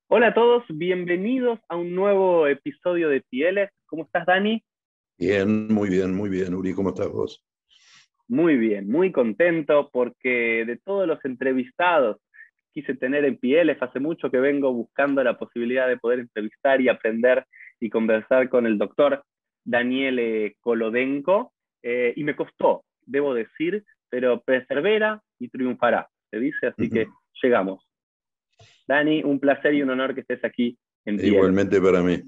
Hola a todos, bienvenidos a un nuevo episodio de Pieles. ¿Cómo estás, Dani? Bien, muy bien, Uri, ¿cómo estás vos? Muy bien, muy contento porque de todos los entrevistados que quise tener en Pieles, hace mucho que vengo buscando la posibilidad de poder entrevistar y aprender y conversar con el doctor Daniele Kolodenko, y me costó, debo decir, pero persevera y triunfará, se dice, así Ujú. que llegamos. Dani, un placer y un honor que estés aquí en E Pieles. igualmente para mí.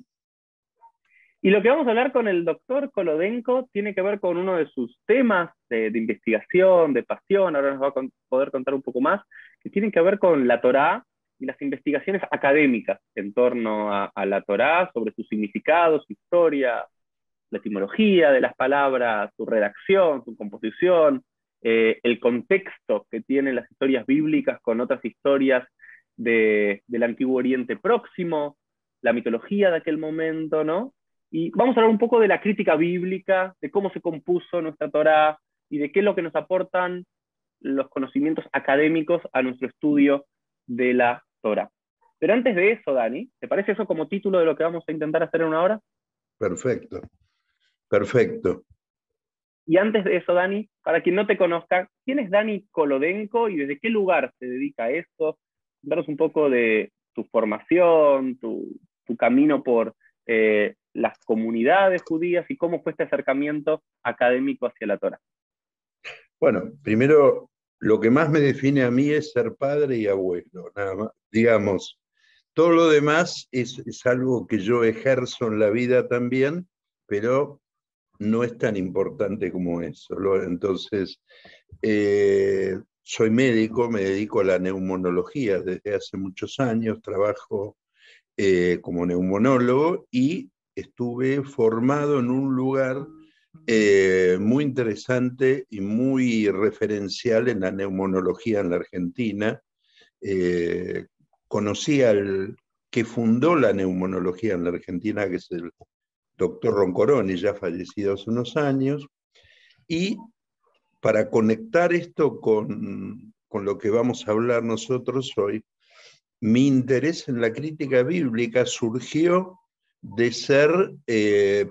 Y lo que vamos a hablar con el doctor Kolodenko tiene que ver con uno de sus temas de investigación, de pasión, ahora nos va a poder contar un poco más, que tienen que ver con la Torá y las investigaciones académicas en torno a la Torá, sobre su significado, su historia, la etimología de las palabras, su redacción, su composición, el contexto que tienen las historias bíblicas con otras historias del Antiguo Oriente Próximo, la mitología de aquel momento, ¿no? Y vamos a hablar un poco de la crítica bíblica, de cómo se compuso nuestra Torá y de qué es lo que nos aportan los conocimientos académicos a nuestro estudio de la Torá. Pero antes de eso, Dani, ¿te parece eso como título de lo que vamos a intentar hacer en una hora? Perfecto, perfecto. Y antes de eso, Dani, para quien no te conozca, ¿quién es Dani Kolodenko y desde qué lugar se dedica a esto? Daros un poco de tu formación, tu camino por las comunidades judías y cómo fue este acercamiento académico hacia la Torah. Bueno, primero, lo que más me define a mí es ser padre y abuelo, nada más. Digamos, todo lo demás es algo que yo ejerzo en la vida también, pero no es tan importante como eso. Entonces, soy médico, me dedico a la neumonología desde hace muchos años, trabajo como neumonólogo y estuve formado en un lugar muy interesante y muy referencial en la neumonología en la Argentina. Eh, Conocí al que fundó la neumonología en la Argentina, que es el doctor Roncoroni, ya fallecido hace unos años, y para conectar esto con lo que vamos a hablar nosotros hoy, mi interés en la crítica bíblica surgió de ser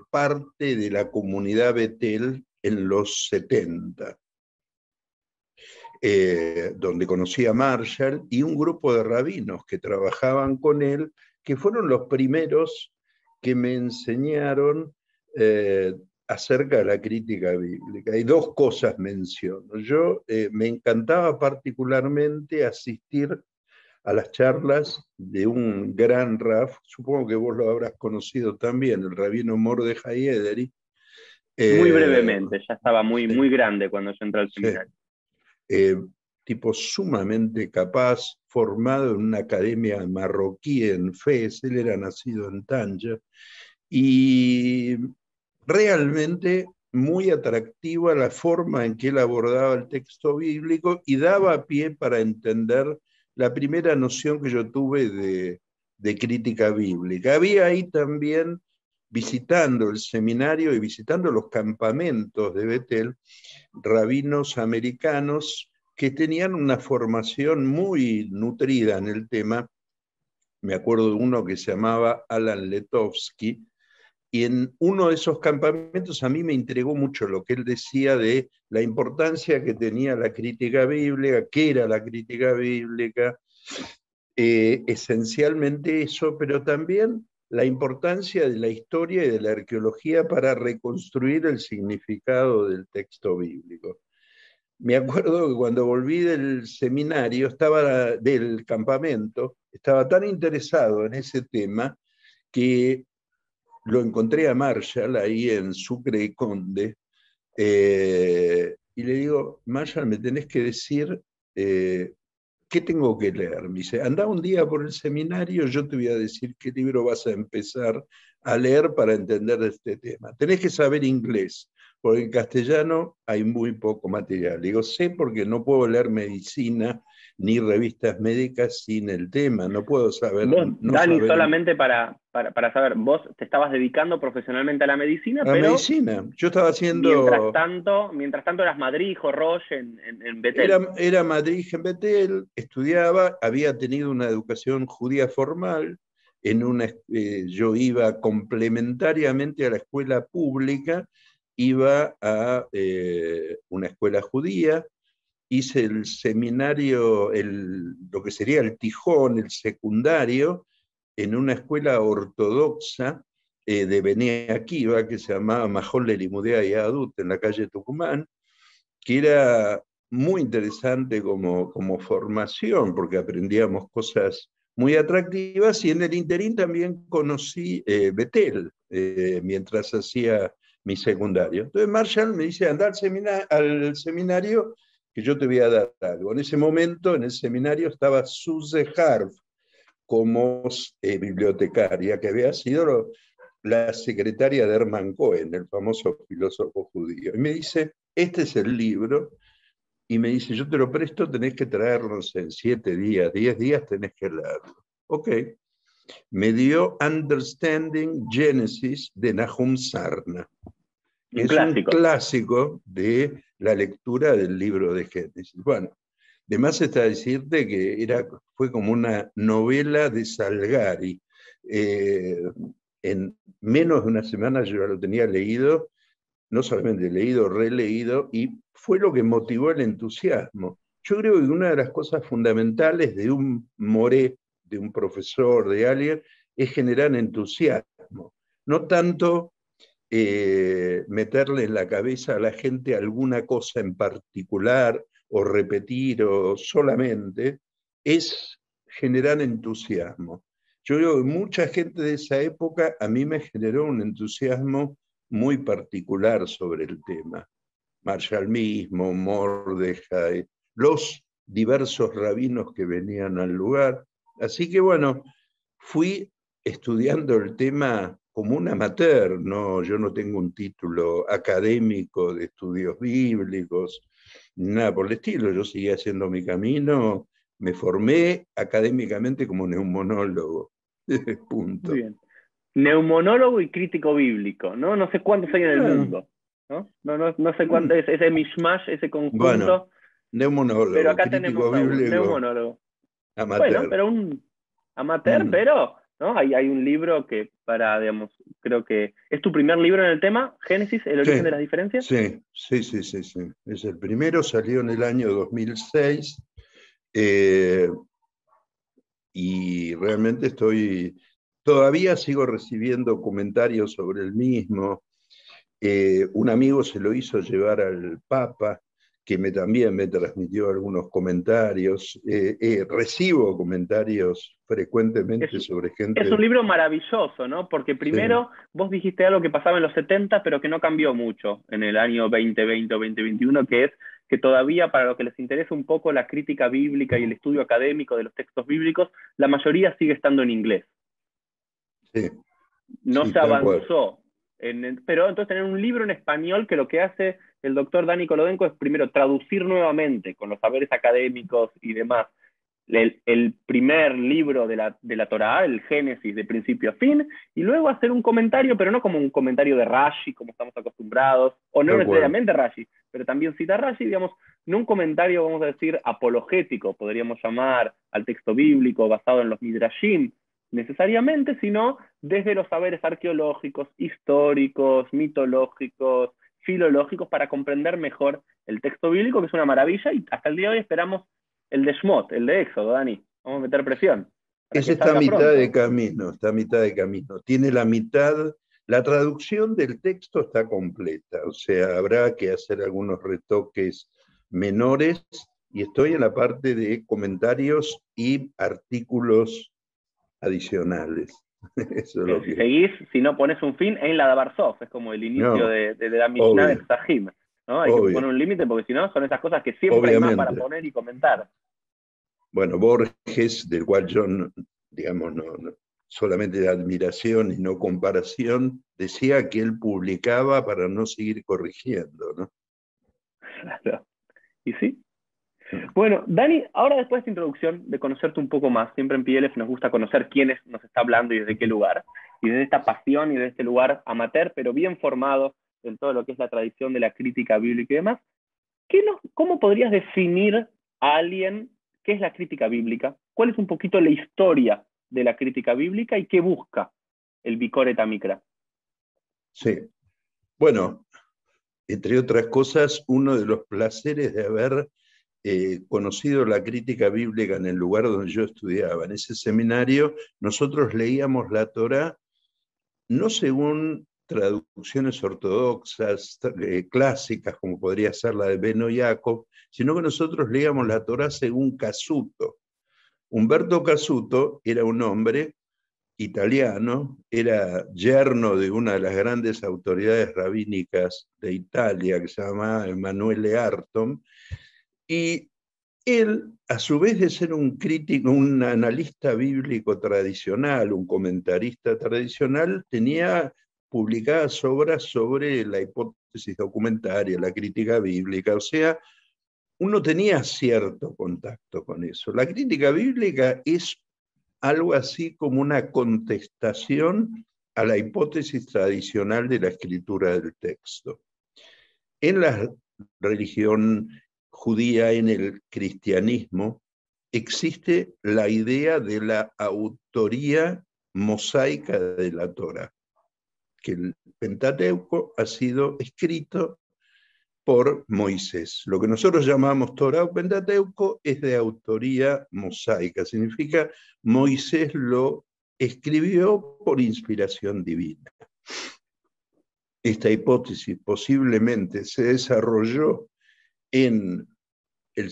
parte de la comunidad Betel en los 70, donde conocí a Marshall y un grupo de rabinos que trabajaban con él, que fueron los primeros que me enseñaron eh, acerca de la crítica bíblica. Y dos cosas menciono. Yo me encantaba particularmente asistir a las charlas de un gran Raf, supongo que vos lo habrás conocido también, el rabino Mordejai Ederi. Muy eh, brevemente, ya estaba muy, sí, muy grande cuando yo entré al sí, seminario. eh, tipo sumamente capaz, formado en una academia marroquí en Fez, él era nacido en Tánger, y realmente muy atractiva la forma en que él abordaba el texto bíblico y daba pie para entender la primera noción que yo tuve de crítica bíblica. Había ahí también, visitando el seminario y visitando los campamentos de Betel, rabinos americanos que tenían una formación muy nutrida en el tema. Me acuerdo de uno que se llamaba Alan Letovsky, y en uno de esos campamentos a mí me intrigó mucho lo que él decía de la importancia que tenía la crítica bíblica, qué era la crítica bíblica, esencialmente eso, pero también la importancia de la historia y de la arqueología para reconstruir el significado del texto bíblico. Me acuerdo que cuando volví del seminario, del campamento, estaba tan interesado en ese tema que lo encontré a Marshall ahí en Sucre y Conde, y le digo, Marshall, me tenés que decir qué tengo que leer. Me dice, anda un día por el seminario, yo te voy a decir qué libro vas a empezar a leer para entender este tema. Tenés que saber inglés, porque en castellano hay muy poco material. Digo, sé porque no puedo leer medicina ni revistas médicas sin el tema. No puedo saber, Vos, no Dani, saber solamente para saber, vos te estabas dedicando profesionalmente a la medicina, a la pero medicina. Yo estaba haciendo, mientras tanto eras Madrid o Roche en Betel. era Madrid en Betel, estudiaba, había tenido una educación judía formal, yo iba complementariamente a la escuela pública, iba a una escuela judía, hice el seminario, lo que sería el Tijón, el secundario, en una escuela ortodoxa de Bnei Akiva, que se llamaba Majol de Limudea y Adut, en la calle Tucumán, que era muy interesante como formación, porque aprendíamos cosas muy atractivas, y en el interín también conocí Betel, mientras hacía mi secundario. Entonces Marshall me dice, anda al seminario que yo te voy a dar algo. En ese momento, en el seminario, estaba Suze Harf como bibliotecaria, que había sido la secretaria de Hermann Cohen, el famoso filósofo judío. Y me dice, este es el libro, y me dice, yo te lo presto, tenés que traernos en 7 días, 10 días tenés que leerlo. Ok. Me dio Understanding Genesis de Nahum Sarna, que Un es un clásico. clásico de la lectura del libro de Génesis. Bueno, de más está decirte que fue como una novela de Salgari. En menos de una semana yo ya lo tenía leído, no solamente leído, releído, y fue lo que motivó el entusiasmo. Yo creo que una de las cosas fundamentales de un moré, de un profesor, de alguien, es generar entusiasmo. No tanto meterle en la cabeza a la gente alguna cosa en particular o repetir o solamente, es generar entusiasmo. Yo creo que mucha gente de esa época a mí me generó un entusiasmo muy particular sobre el tema. Marshall mismo, Mordecai, los diversos rabinos que venían al lugar. Así que bueno, fui estudiando el tema como un amateur, ¿no? Yo no tengo un título académico de estudios bíblicos, nada por el estilo. Yo seguí haciendo mi camino, me formé académicamente como neumonólogo. Muy Punto. bien. Neumonólogo y crítico bíblico, ¿no? No sé cuántos hay en el Ah, mundo, ¿no? No sé cuánto es ese mishmash, ese bueno, conjunto, pero neumonólogo, acá crítico tenemos a uno, bíblico, neumonólogo. Bueno, amateur. pero un amateur, pero, ¿no? Hay un libro que digamos, creo que es tu primer libro en el tema, Génesis, el origen de Sí, las diferencias. sí. Es el primero, salió en el año 2006, eh, y realmente todavía sigo recibiendo comentarios sobre el mismo. Un amigo se lo hizo llevar al Papa, que también me transmitió algunos comentarios. Recibo comentarios Es, frecuentemente sobre es un gente. libro maravilloso, ¿no? Porque Sí, primero vos dijiste algo que pasaba en los 70, pero que no cambió mucho en el año 2020 o 2021, que es que todavía para los que les interesa un poco la crítica bíblica y el estudio académico de los textos bíblicos, la mayoría sigue estando en inglés. sí, No sí, se tal cual. avanzó. Pero entonces tener un libro en español que lo que hace el doctor Dani Kolodenko es primero traducir nuevamente con los saberes académicos y demás el primer libro de la Torá, el Génesis de principio a fin, y luego hacer un comentario, pero no como un comentario de Rashi, como estamos acostumbrados, o no Tal cual. necesariamente Rashi, pero también cita Rashi, digamos, no un comentario, vamos a decir, apologético, podríamos llamar al texto bíblico basado en los Midrashim, necesariamente, sino desde los saberes arqueológicos, históricos, mitológicos, filológicos, para comprender mejor el texto bíblico, que es una maravilla, y hasta el día de hoy esperamos el de Shmot, el de Éxodo, Dani. Vamos a meter presión para Ese que está a salga mitad de pronto. camino, está a mitad de camino. Tiene la mitad, la traducción del texto está completa, o sea, habrá que hacer algunos retoques menores, y estoy en la parte de comentarios y artículos adicionales. Eso es Pero lo si que... seguís, si no pones un fin, en la de Barzov, es como el inicio No, de la Mishnah de obvio, Psahim, ¿no? Hay que poner obvio, un límite porque si no, son esas cosas que siempre hay más para obviamente. poner y comentar. Bueno, Borges, del cual yo, digamos, solamente de admiración y no comparación, decía que él publicaba para no seguir corrigiendo, ¿no? Claro. Y sí. Bueno, Dani, ahora después de esta introducción, de conocerte un poco más, siempre en PLF nos gusta conocer quiénes nos está hablando y desde qué lugar, y desde esta pasión y desde este lugar amateur, pero bien formado en todo lo que es la tradición de la crítica bíblica y demás. ¿Cómo podrías definir a alguien qué es la crítica bíblica? ¿Cuál es un poquito la historia de la crítica bíblica y qué busca el Vicore Tamikra? Sí, bueno, entre otras cosas, uno de los placeres de haber conocido la crítica bíblica en el lugar donde yo estudiaba, en ese seminario, nosotros leíamos la Torá no según traducciones ortodoxas clásicas, como podría ser la de Beno Jacob, sino que nosotros leíamos la Torá según Casuto. Humberto Casuto era un hombre italiano, era yerno de una de las grandes autoridades rabínicas de Italia, que se llamaba Emanuele Artom, y él, a su vez de ser un crítico, un analista bíblico tradicional, un comentarista tradicional, tenía publicadas obras sobre la hipótesis documentaria, la crítica bíblica, o sea, uno tenía cierto contacto con eso. La crítica bíblica es algo así como una contestación a la hipótesis tradicional de la escritura del texto. En la religión judía, en el cristianismo, existe la idea de la autoría mosaica de la Torá, que el Pentateuco ha sido escrito por Moisés. Lo que nosotros llamamos Torá o Pentateuco es de autoría mosaica, significa Moisés lo escribió por inspiración divina. Esta hipótesis posiblemente se desarrolló en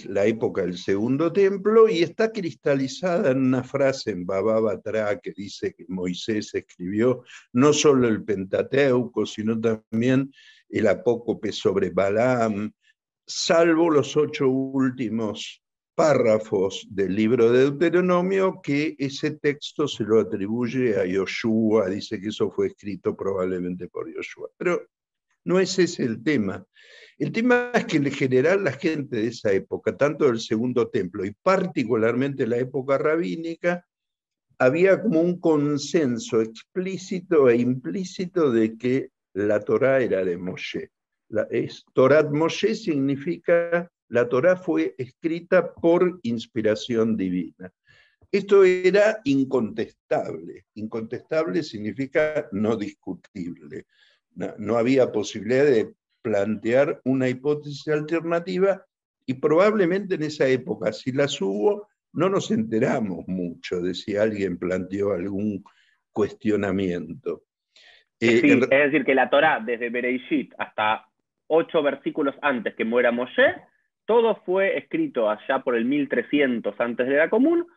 la época del Segundo Templo y está cristalizada en una frase en Baba Batra que dice que Moisés escribió no solo el Pentateuco, sino también el Apócope sobre Balaam, salvo los 8 últimos párrafos del libro de Deuteronomio, que ese texto se lo atribuye a Yoshua, dice que eso fue escrito probablemente por Yoshua. Pero no es ese el tema. El tema es que en general la gente de esa época, tanto del Segundo Templo y particularmente la época rabínica, había como un consenso explícito e implícito de que la Torá era de Moshe. Torat Moshe significa la Torá fue escrita por inspiración divina. Esto era incontestable. Incontestable significa no discutible. No había posibilidad de plantear una hipótesis alternativa y probablemente en esa época, si las hubo, no nos enteramos mucho de si alguien planteó algún cuestionamiento. Sí, es decir, que la Torá, desde Bereishit hasta 8 versículos antes que muera Moshe, todo fue escrito allá por el 1300 antes de la común.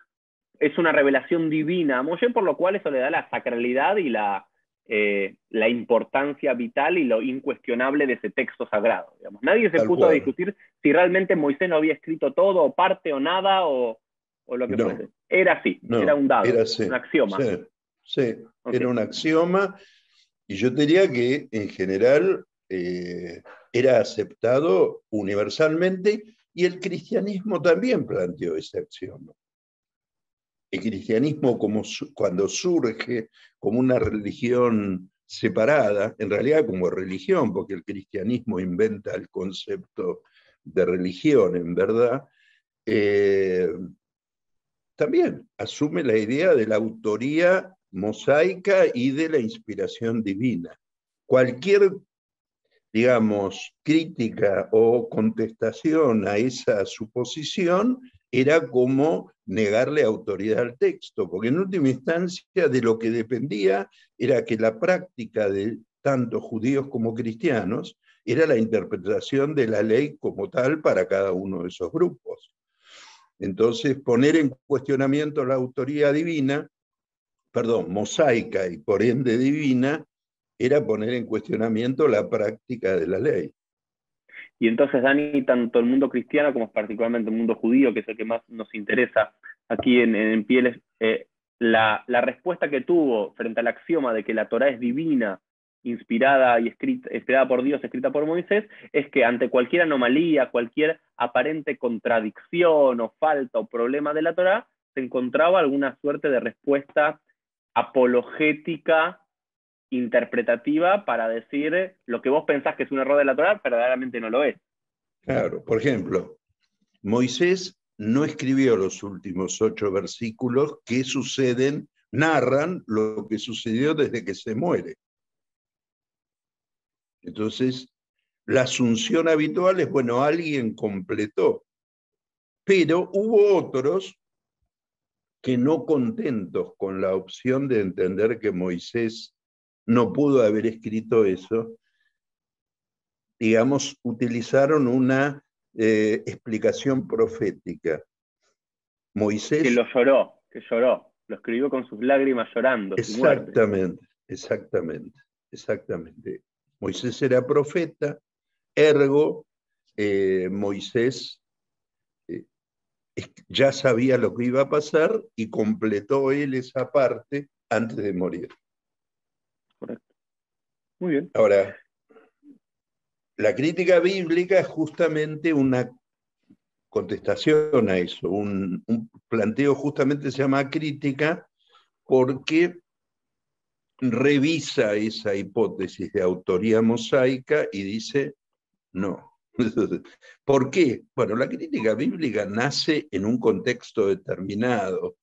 Es una revelación divina a Moshe, por lo cual eso le da la sacralidad y la importancia vital y lo incuestionable de ese texto sagrado. Digamos. Nadie se Tal puso a cual. discutir si realmente Moisés no había escrito todo, o parte, o nada, o lo que fuese. No, Era así, era no, un dado, era un así. axioma. Sí, sí, era Okay. un axioma. Y yo diría que en general era aceptado universalmente y el cristianismo también planteó ese axioma. El cristianismo cuando surge como una religión separada, en realidad como religión, porque el cristianismo inventa el concepto de religión, en verdad, eh, también asume la idea de la autoría mosaica y de la inspiración divina. Cualquier, digamos, crítica o contestación a esa suposición era como negarle autoridad al texto, porque en última instancia de lo que dependía era que la práctica de tanto judíos como cristianos era la interpretación de la ley como tal para cada uno de esos grupos. Entonces, poner en cuestionamiento la autoría divina, perdón, mosaica y por ende divina, era poner en cuestionamiento la práctica de la ley. Y entonces, Dani, tanto el mundo cristiano como particularmente el mundo judío, que es el que más nos interesa aquí en Pieles, la respuesta que tuvo frente al axioma de que la Torá es divina inspirada y inspirada por Dios, escrita por Moisés, es que ante cualquier anomalía, cualquier aparente contradicción o falta o problema de la Torá, se encontraba alguna suerte de respuesta apologética, interpretativa, para decir lo que vos pensás que es un error de la Torá, verdaderamente no lo es. Claro, por ejemplo, Moisés no escribió los últimos 8 versículos que suceden, narran lo que sucedió desde que se muere. Entonces, la asunción habitual es, bueno, alguien completó, pero hubo otros que no contentos con la opción de entender que Moisés no pudo haber escrito eso, digamos, utilizaron una explicación profética. Que Moisés, lo lloró, que lloró, lo escribió con sus lágrimas llorando su muerte. exactamente. Moisés era profeta, ergo, Moisés ya sabía lo que iba a pasar y completó él esa parte antes de morir. Correcto. Muy bien. Ahora, la crítica bíblica es justamente una contestación a eso, un planteo justamente se llama crítica porque revisa esa hipótesis de autoría mosaica y dice, no. ¿Por qué? Bueno, la crítica bíblica nace en un contexto determinado.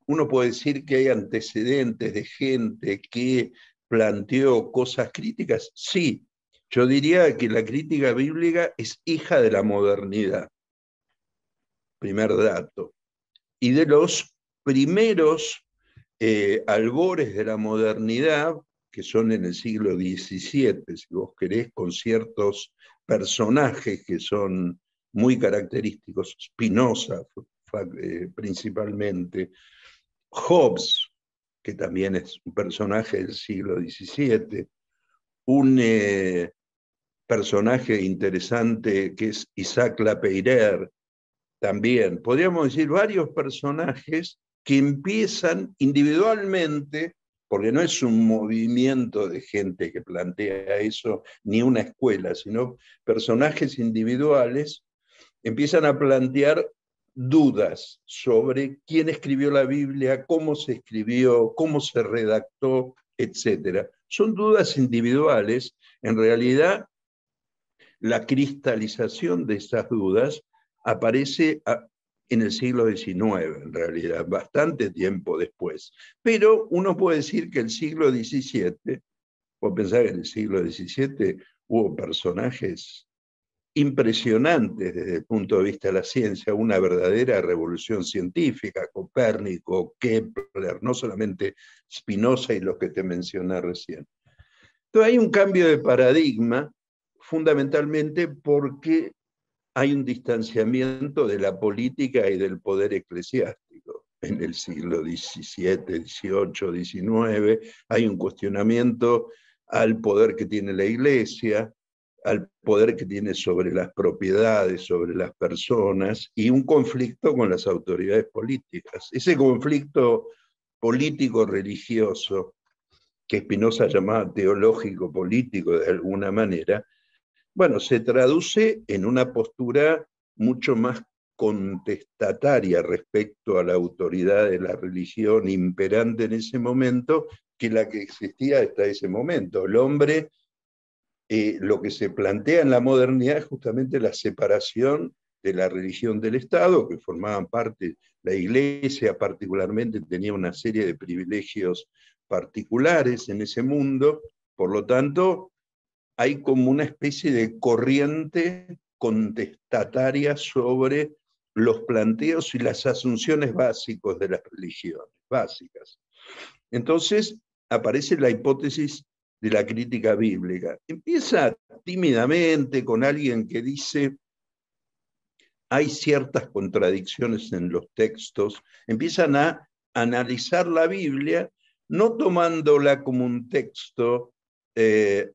Uno puede decir que hay antecedentes de gente que planteó cosas críticas. Sí, yo diría que la crítica bíblica es hija de la modernidad, primer dato. Y de los primeros albores de la modernidad, que son en el siglo XVII, si vos querés, con ciertos personajes que son muy característicos, Spinoza principalmente, Hobbes, que también es un personaje del siglo XVII, un personaje interesante que es Isaac Lapeyre, también. Podríamos decir varios personajes que empiezan individualmente, porque no es un movimiento de gente que plantea eso, ni una escuela, sino personajes individuales, empiezan a plantear dudas sobre quién escribió la Biblia, cómo se escribió, cómo se redactó, etc. Son dudas individuales. En realidad, la cristalización de esas dudas aparece en el siglo XIX, en realidad, bastante tiempo después. Pero uno puede decir que el siglo XVII, o pensar que en el siglo XVII hubo personajes impresionantes desde el punto de vista de la ciencia, una verdadera revolución científica, Copérnico, Kepler, no solamente Spinoza y los que te mencioné recién. Entonces hay un cambio de paradigma, fundamentalmente porque hay un distanciamiento de la política y del poder eclesiástico. En el siglo XVII, XVIII, XIX, hay un cuestionamiento al poder que tiene la Iglesia, al poder que tiene sobre las propiedades, sobre las personas, y un conflicto con las autoridades políticas. Ese conflicto político-religioso, que Spinoza llamaba teológico-político de alguna manera, bueno, se traduce en una postura mucho más contestataria respecto a la autoridad de la religión imperante en ese momento que la que existía hasta ese momento. El hombre, lo que se plantea en la modernidad es justamente la separación de la religión del Estado, que formaban parte, la Iglesia particularmente tenía una serie de privilegios particulares en ese mundo, por lo tanto, hay como una especie de corriente contestataria sobre los planteos y las asunciones básicos de las religiones, básicas. Entonces aparece la hipótesis de la crítica bíblica. Empieza tímidamente con alguien que dice, hay ciertas contradicciones en los textos, empiezan a analizar la Biblia, no tomándola como un texto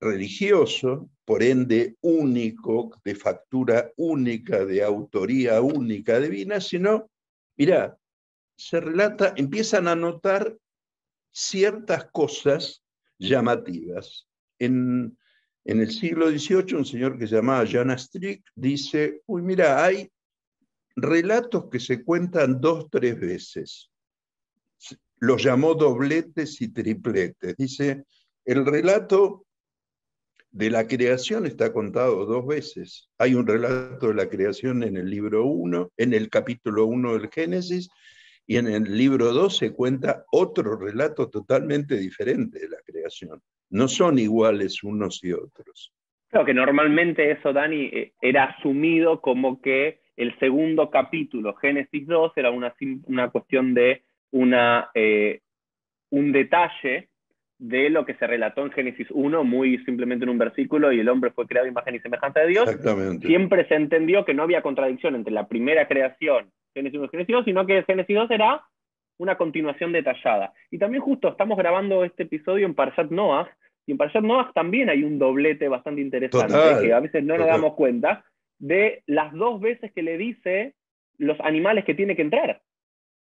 religioso, por ende único, de factura única, de autoría única divina, sino, mira, se relata, empiezan a notar ciertas cosas llamativas. En el siglo XVIII, un señor que se llamaba Jan Astric dice, uy, mira, hay relatos que se cuentan 2, 3 veces. Los llamó dobletes y tripletes. Dice, el relato de la creación está contado 2 veces. Hay un relato de la creación en el libro 1, en el capítulo 1 del Génesis, y en el libro 2 se cuenta otro relato totalmente diferente de la creación. No son iguales unos y otros. Creo que normalmente eso, Dani, era asumido como que el segundo capítulo, Génesis 2, era una cuestión de un detalle de lo que se relató en Génesis 1, muy simplemente en un versículo, y el hombre fue creado a imagen y semejanza de Dios. Exactamente. Siempre se entendió que no había contradicción entre la primera creación, Génesis 1 y Génesis 2, sino que Génesis 2 era una continuación detallada. Y también justo estamos grabando este episodio en Parshat Noach, y en Parshat Noach también hay un doblete bastante interesante, Total, que a veces no nos total. damos cuenta, de las 2 veces que le dice los animales que tiene que entrar.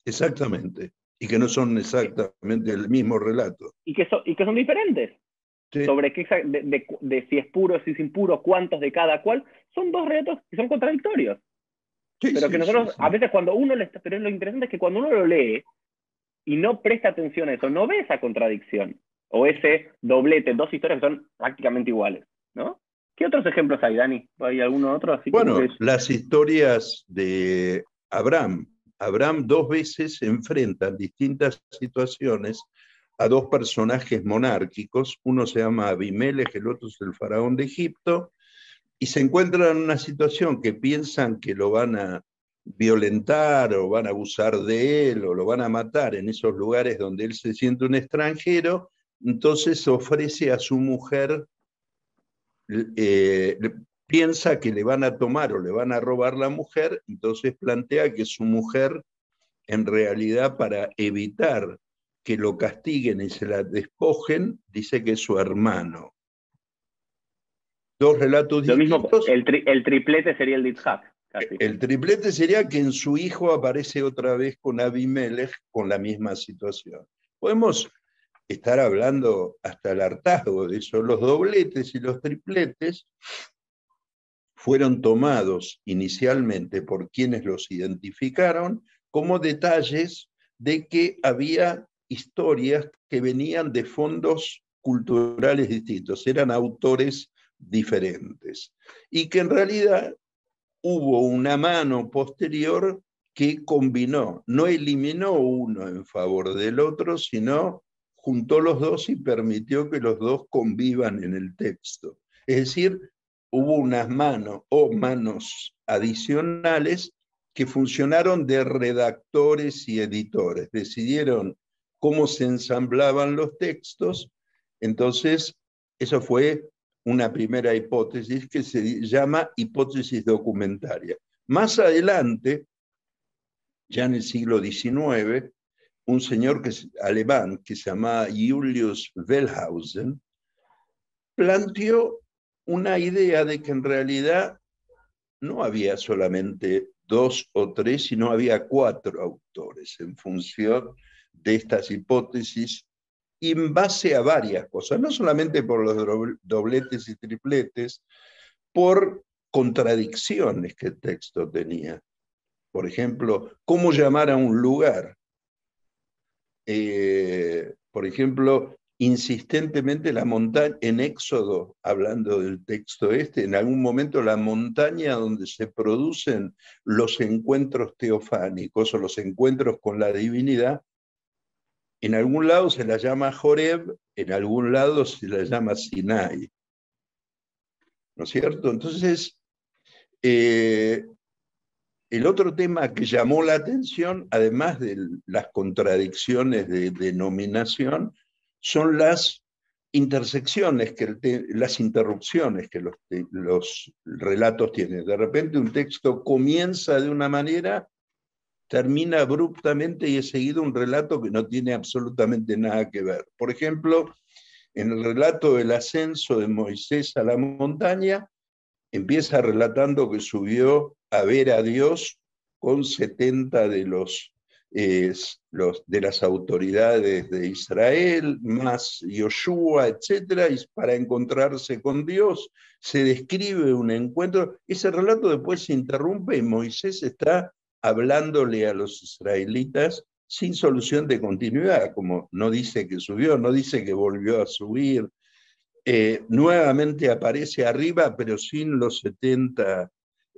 Exactamente. Y que no son exactamente el mismo relato. Y que son diferentes. Sí. Sobre qué, de si es puro, si es impuro, cuántos de cada cual, son 2 relatos que son contradictorios. Sí, Pero que nosotros, a veces cuando uno pero lo interesante es que cuando uno lo lee y no presta atención a eso, no ve esa contradicción, o ese doblete, 2 historias que son prácticamente iguales, ¿no? ¿Qué otros ejemplos hay, Dani? ¿Hay alguno otro? Así bueno, como que las historias de Abraham. Abraham 2 veces enfrenta en distintas situaciones a 2 personajes monárquicos. Uno se llama Abimelech, el otro es el faraón de Egipto, y se encuentran en una situación que piensan que lo van a violentar o van a abusar de él o lo van a matar en esos lugares donde él se siente un extranjero. Entonces ofrece a su mujer, piensa que le van a tomar o le van a robar la mujer, entonces plantea que su mujer, en realidad, para evitar que lo castiguen y se la despojen, dice que es su hermano. 2 relatos lo mismo, distintos. el triplete sería el de Itzhak, casi. El triplete sería que en su hijo aparece otra vez con Abimelech con la misma situación. Podemos estar hablando hasta el hartazgo de eso. Los dobletes y los tripletes fueron tomados inicialmente por quienes los identificaron como detalles de que había historias que venían de fondos culturales distintos, eran autores diferentes, y que en realidad hubo una mano posterior que combinó, no eliminó uno en favor del otro, sino juntó los dos y permitió que los dos convivan en el texto. Es decir, hubo unas manos o manos adicionales que funcionaron de redactores y editores. Decidieron cómo se ensamblaban los textos. Entonces, eso fue una primera hipótesis que se llama hipótesis documentaria. Más adelante, ya en el siglo XIX, un señor alemán que se llamaba Julius Wellhausen planteó una idea de que en realidad no había solamente 2 o 3, sino había 4 autores en función de estas hipótesis, y en base a varias cosas, no solamente por los dobletes y tripletes, por contradicciones que el texto tenía. Por ejemplo, cómo llamar a un lugar. Por ejemplo, insistentemente la montaña, en Éxodo, hablando del texto en algún momento la montaña donde se producen los encuentros teofánicos o los encuentros con la divinidad, en algún lado se la llama Joreb, en algún lado se la llama Sinai. ¿No es cierto? Entonces, el otro tema que llamó la atención, además de las contradicciones de denominación, son las intersecciones, las interrupciones que los relatos tienen. De repente un texto comienza de una manera, termina abruptamente y es seguido un relato que no tiene absolutamente nada que ver. Por ejemplo, en el relato del ascenso de Moisés a la montaña, empieza relatando que subió a ver a Dios con 70 de los de las autoridades de Israel, más Yoshua, etc., y para encontrarse con Dios, se describe un encuentro. Ese relato después se interrumpe y Moisés está hablándole a los israelitas sin solución de continuidad, como no dice que subió, no dice que volvió a subir. Nuevamente aparece arriba, pero sin los 70,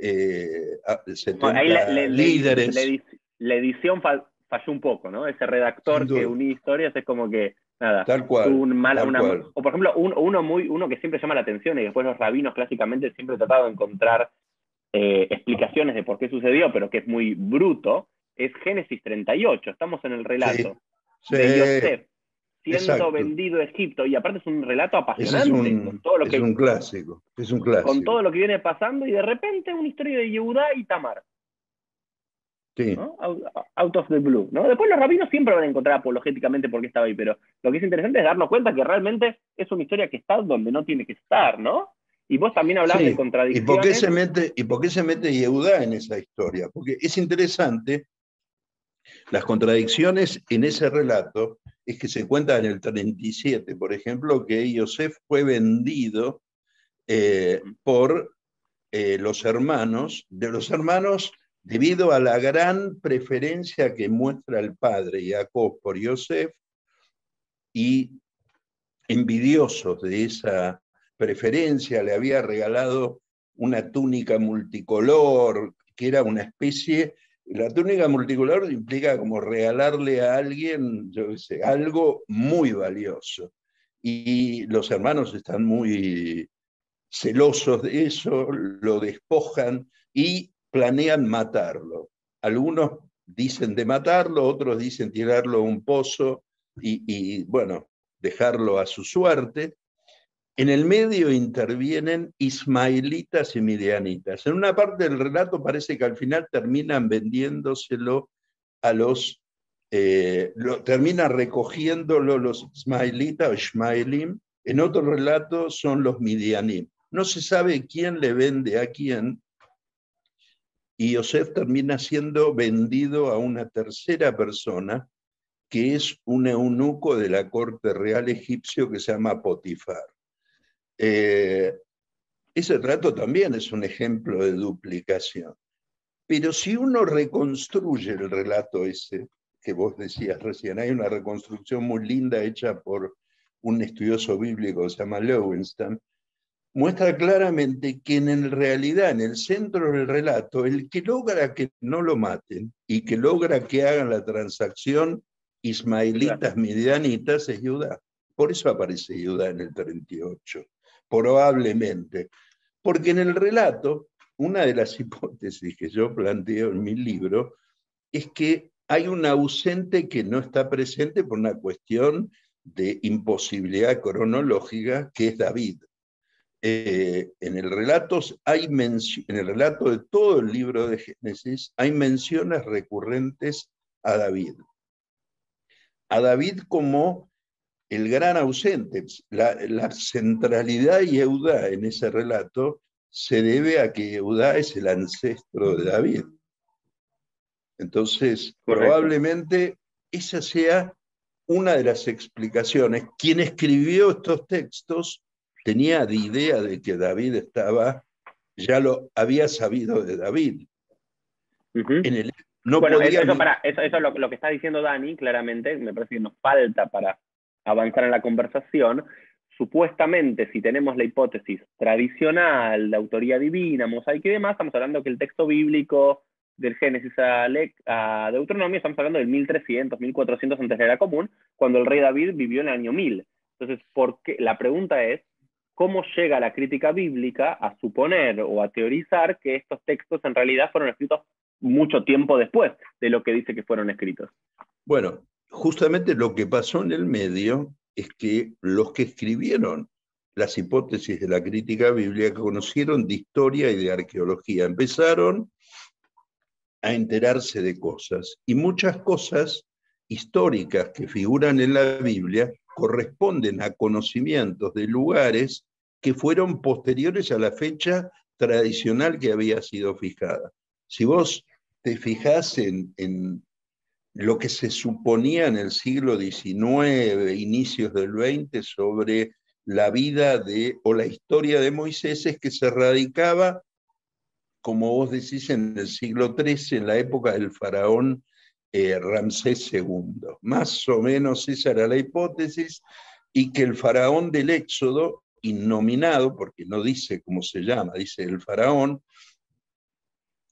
Ahí 70 líderes. la edición falló un poco, ¿no? Ese Sin redactor que duda, unía historias es como que, nada, tal tuvo cual, un mal, tal cual. o por ejemplo, uno que siempre llama la atención y después los rabinos clásicamente siempre han tratado de encontrar explicaciones de por qué sucedió, pero que es muy bruto, es Génesis 38. Estamos en el Sí, relato sí, de Yosef siendo exacto. vendido a Egipto, y aparte es un relato Ese es apasionante, es un clásico, es un con clásico. todo lo que viene pasando, y de repente una historia de Yehudá y Tamar, Sí, ¿no? Out of the blue, ¿no? Después los rabinos siempre van a encontrar apologéticamente por qué estaba ahí, pero lo que es interesante es darnos cuenta que realmente es una historia que está donde no tiene que estar, ¿no? Y vos también hablabas de sí. contradicciones. Y por qué se mete Yehudá en esa historia? Porque es interesante, las contradicciones en ese relato es que se cuenta en el 37, por ejemplo, que Yosef fue vendido por de los hermanos, debido a la gran preferencia que muestra el padre Jacob por Yosef, y envidiosos de esa preferencia, le había regalado una túnica multicolor, que era una especie. La túnica multicolor implica como regalarle a alguien, yo qué sé, algo muy valioso. Y los hermanos están muy celosos de eso, lo despojan y planean matarlo. Algunos dicen de matarlo, otros dicen tirarlo a un pozo bueno, dejarlo a su suerte. En el medio intervienen ismaelitas y midianitas. En una parte del relato parece que al final terminan vendiéndoselo a terminan recogiéndolo los ismaelitas o ismaelim. En otro relato son los midianim. No se sabe quién le vende a quién, y Yosef termina siendo vendido a una tercera persona, que es un eunuco de la corte real egipcio que se llama Potifar. Eh, Ese relato también es un ejemplo de duplicación. Pero si uno reconstruye el relato ese que vos decías recién, hay una reconstrucción muy linda hecha por un estudioso bíblico que se llama Lowenstein, muestra claramente que en realidad, en el centro del relato, el que logra que no lo maten y que logra que hagan la transacción ismaelitas, midianitas, es Judá. Por eso aparece Judá en el 38, probablemente. Porque en el relato, una de las hipótesis que yo planteo en mi libro es que hay un ausente que no está presente por una cuestión de imposibilidad cronológica, que es David. En el relato en el relato de todo el libro de Génesis hay menciones recurrentes a David. A David como el gran ausente. La centralidad de Eudá en ese relato se debe a que Eudá es el ancestro de David. Entonces, Correcto. probablemente esa sea una de las explicaciones. Quien escribió estos textos tenía de idea de que David ya lo había sabido de David. Uh-huh. En el, no Bueno, podía... eso es lo que está diciendo Dani, claramente, me parece que nos falta para avanzar en la conversación. Supuestamente, si tenemos la hipótesis tradicional de autoría divina, mosaica y demás, estamos hablando que el texto bíblico del Génesis a Deuteronomio, estamos hablando del 1300, 1400 antes de la era común, cuando el rey David vivió en el año 1000. Entonces, la pregunta es, ¿cómo llega la crítica bíblica a suponer o a teorizar que estos textos en realidad fueron escritos mucho tiempo después de lo que dice que fueron escritos? Bueno, justamente lo que pasó en el medio es que los que escribieron las hipótesis de la crítica bíblica conocieron de historia y de arqueología, empezaron a enterarse de cosas, y muchas cosas históricas que figuran en la Biblia corresponden a conocimientos de lugares que fueron posteriores a la fecha tradicional que había sido fijada. Si vos te fijás en lo que se suponía en el siglo XIX, inicios del XX, sobre la vida o la historia de Moisés, es que se radicaba, como vos decís, en el siglo XIII, en la época del faraón Ramsés II. Más o menos esa era la hipótesis, y que el faraón del Éxodo, innominado, porque no dice cómo se llama, dice el faraón,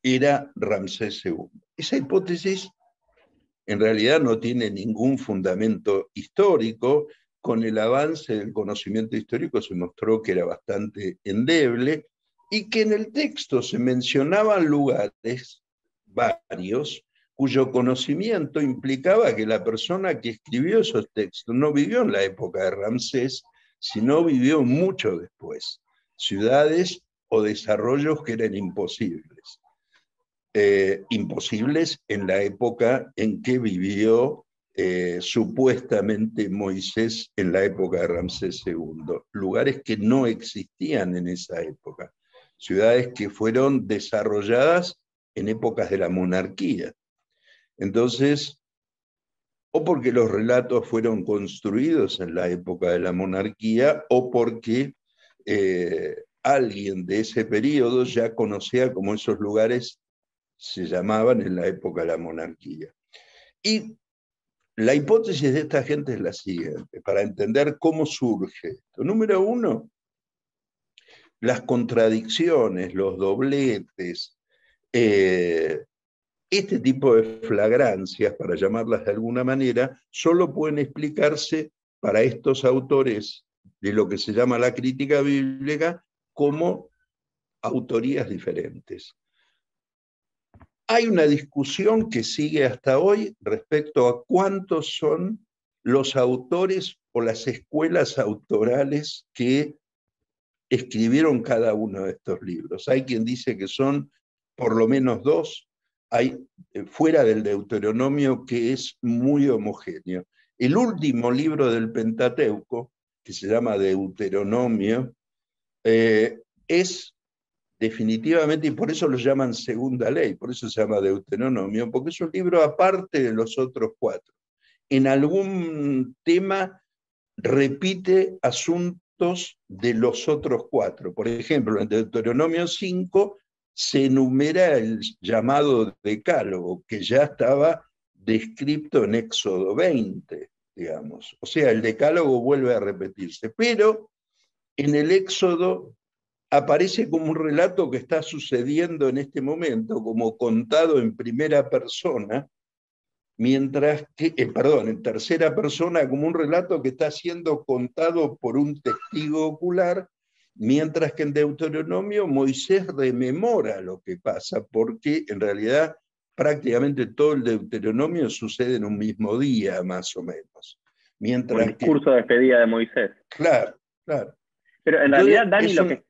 era Ramsés II. Esa hipótesis en realidad no tiene ningún fundamento histórico. Con el avance del conocimiento histórico se mostró que era bastante endeble, y que en el texto se mencionaban lugares, varios, cuyo conocimiento implicaba que la persona que escribió esos textos no vivió en la época de Ramsés, sino vivió mucho después, ciudades o desarrollos que eran imposibles. Imposibles en la época en que vivió supuestamente Moisés, en la época de Ramsés II. Lugares que no existían en esa época, ciudades que fueron desarrolladas en épocas de la monarquía. Entonces, o porque los relatos fueron construidos en la época de la monarquía, o porque alguien de ese periodo ya conocía cómo esos lugares se llamaban en la época de la monarquía. Y la hipótesis de esta gente es la siguiente, para entender cómo surge esto. Número uno, las contradicciones, los dobletes, este tipo de flagrancias, para llamarlas de alguna manera, solo pueden explicarse para estos autores de lo que se llama la crítica bíblica como autorías diferentes. Hay una discusión que sigue hasta hoy respecto a cuántos son los autores o las escuelas autorales que escribieron cada uno de estos libros. Hay quien dice que son por lo menos dos, hay fuera del Deuteronomio, que es muy homogéneo. El último libro del Pentateuco, que se llama Deuteronomio, es definitivamente, y por eso lo llaman segunda ley, por eso se llama Deuteronomio, porque es un libro aparte de los otros cuatro. En algún tema repite asuntos de los otros cuatro. Por ejemplo, en Deuteronomio 5 se enumera el llamado decálogo, que ya estaba descrito en Éxodo 20, digamos. O sea, el decálogo vuelve a repetirse, pero en el Éxodo aparece como un relato que está sucediendo en este momento, como contado en primera persona, mientras que, perdón, en tercera persona, como un relato que está siendo contado por un testigo ocular, mientras que en Deuteronomio Moisés rememora lo que pasa, porque en realidad prácticamente todo el Deuteronomio sucede en un mismo día, más o menos. Como el discurso de despedida de Moisés. Claro, claro. Pero en realidad, Dani, lo que...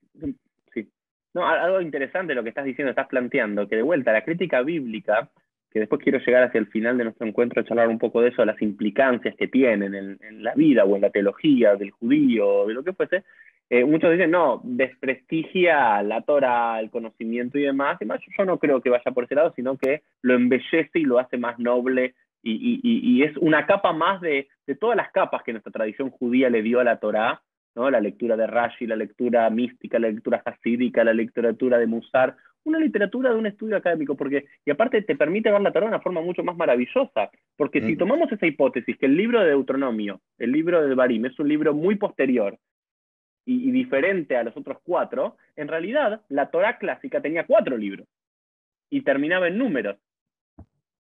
Sí. No, algo interesante lo que estás diciendo, estás planteando, que de vuelta la crítica bíblica, que después quiero llegar hacia el final de nuestro encuentro a charlar un poco de eso, las implicancias que tienen en la vida o en la teología del judío, de lo que fuese, muchos dicen, no, desprestigia la Torah, el conocimiento y demás. Yo no creo que vaya por ese lado, sino que lo embellece y lo hace más noble y es una capa más de todas las capas que nuestra tradición judía le dio a la Torah, ¿no? La lectura de Rashi, la lectura mística, la lectura hasídica, la literatura de Musar, una literatura de un estudio académico, y aparte te permite ver la Torah de una forma mucho más maravillosa, porque si tomamos esa hipótesis, que el libro de Deuteronomio, el libro de Devarim, es un libro muy posterior y diferente a los otros cuatro, en realidad la Torah clásica tenía 4 libros y terminaba en números.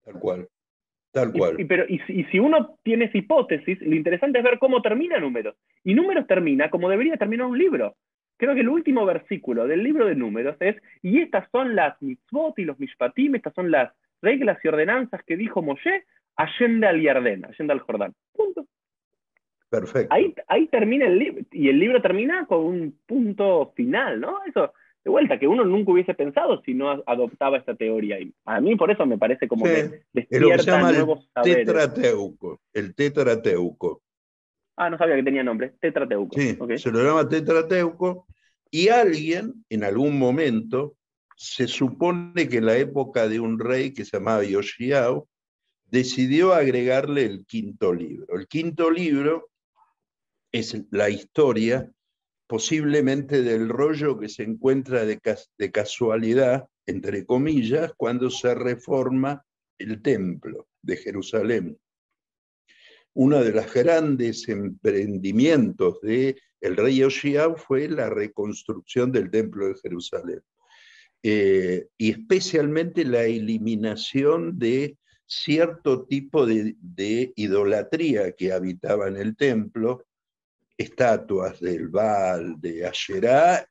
Tal cual. Tal cual. Y si uno tiene esa hipótesis, lo interesante es ver cómo termina Números. Y Números termina como debería terminar un libro. Creo que el último versículo del libro de Números es, y estas son las mitzvot y los mishpatim, estas son las reglas y ordenanzas que dijo Moshe, allende al Yardén, allende al Jordán. Punto. Perfecto. Ahí termina el libro, y el libro termina con un punto final, ¿no? Eso, de vuelta, que uno nunca hubiese pensado si no adoptaba esta teoría. Y a mí por eso me parece como que despierta nuevos saberes. Tetrateuco, el Tetrateuco. Ah, no sabía que tenía nombre, Tetrateuco. Sí, okay. Se lo llama Tetrateuco, y alguien, en algún momento, se supone que en la época de un rey que se llamaba Yoshiao, decidió agregarle el quinto libro. El quinto libro es la historia, posiblemente del rollo que se encuentra de casualidad, entre comillas, cuando se reforma el templo de Jerusalén. Uno de los grandes emprendimientos del rey Josiah fue la reconstrucción del templo de Jerusalén. Y especialmente la eliminación de cierto tipo de idolatría que habitaba en el templo, estatuas del Baal, de Asherá,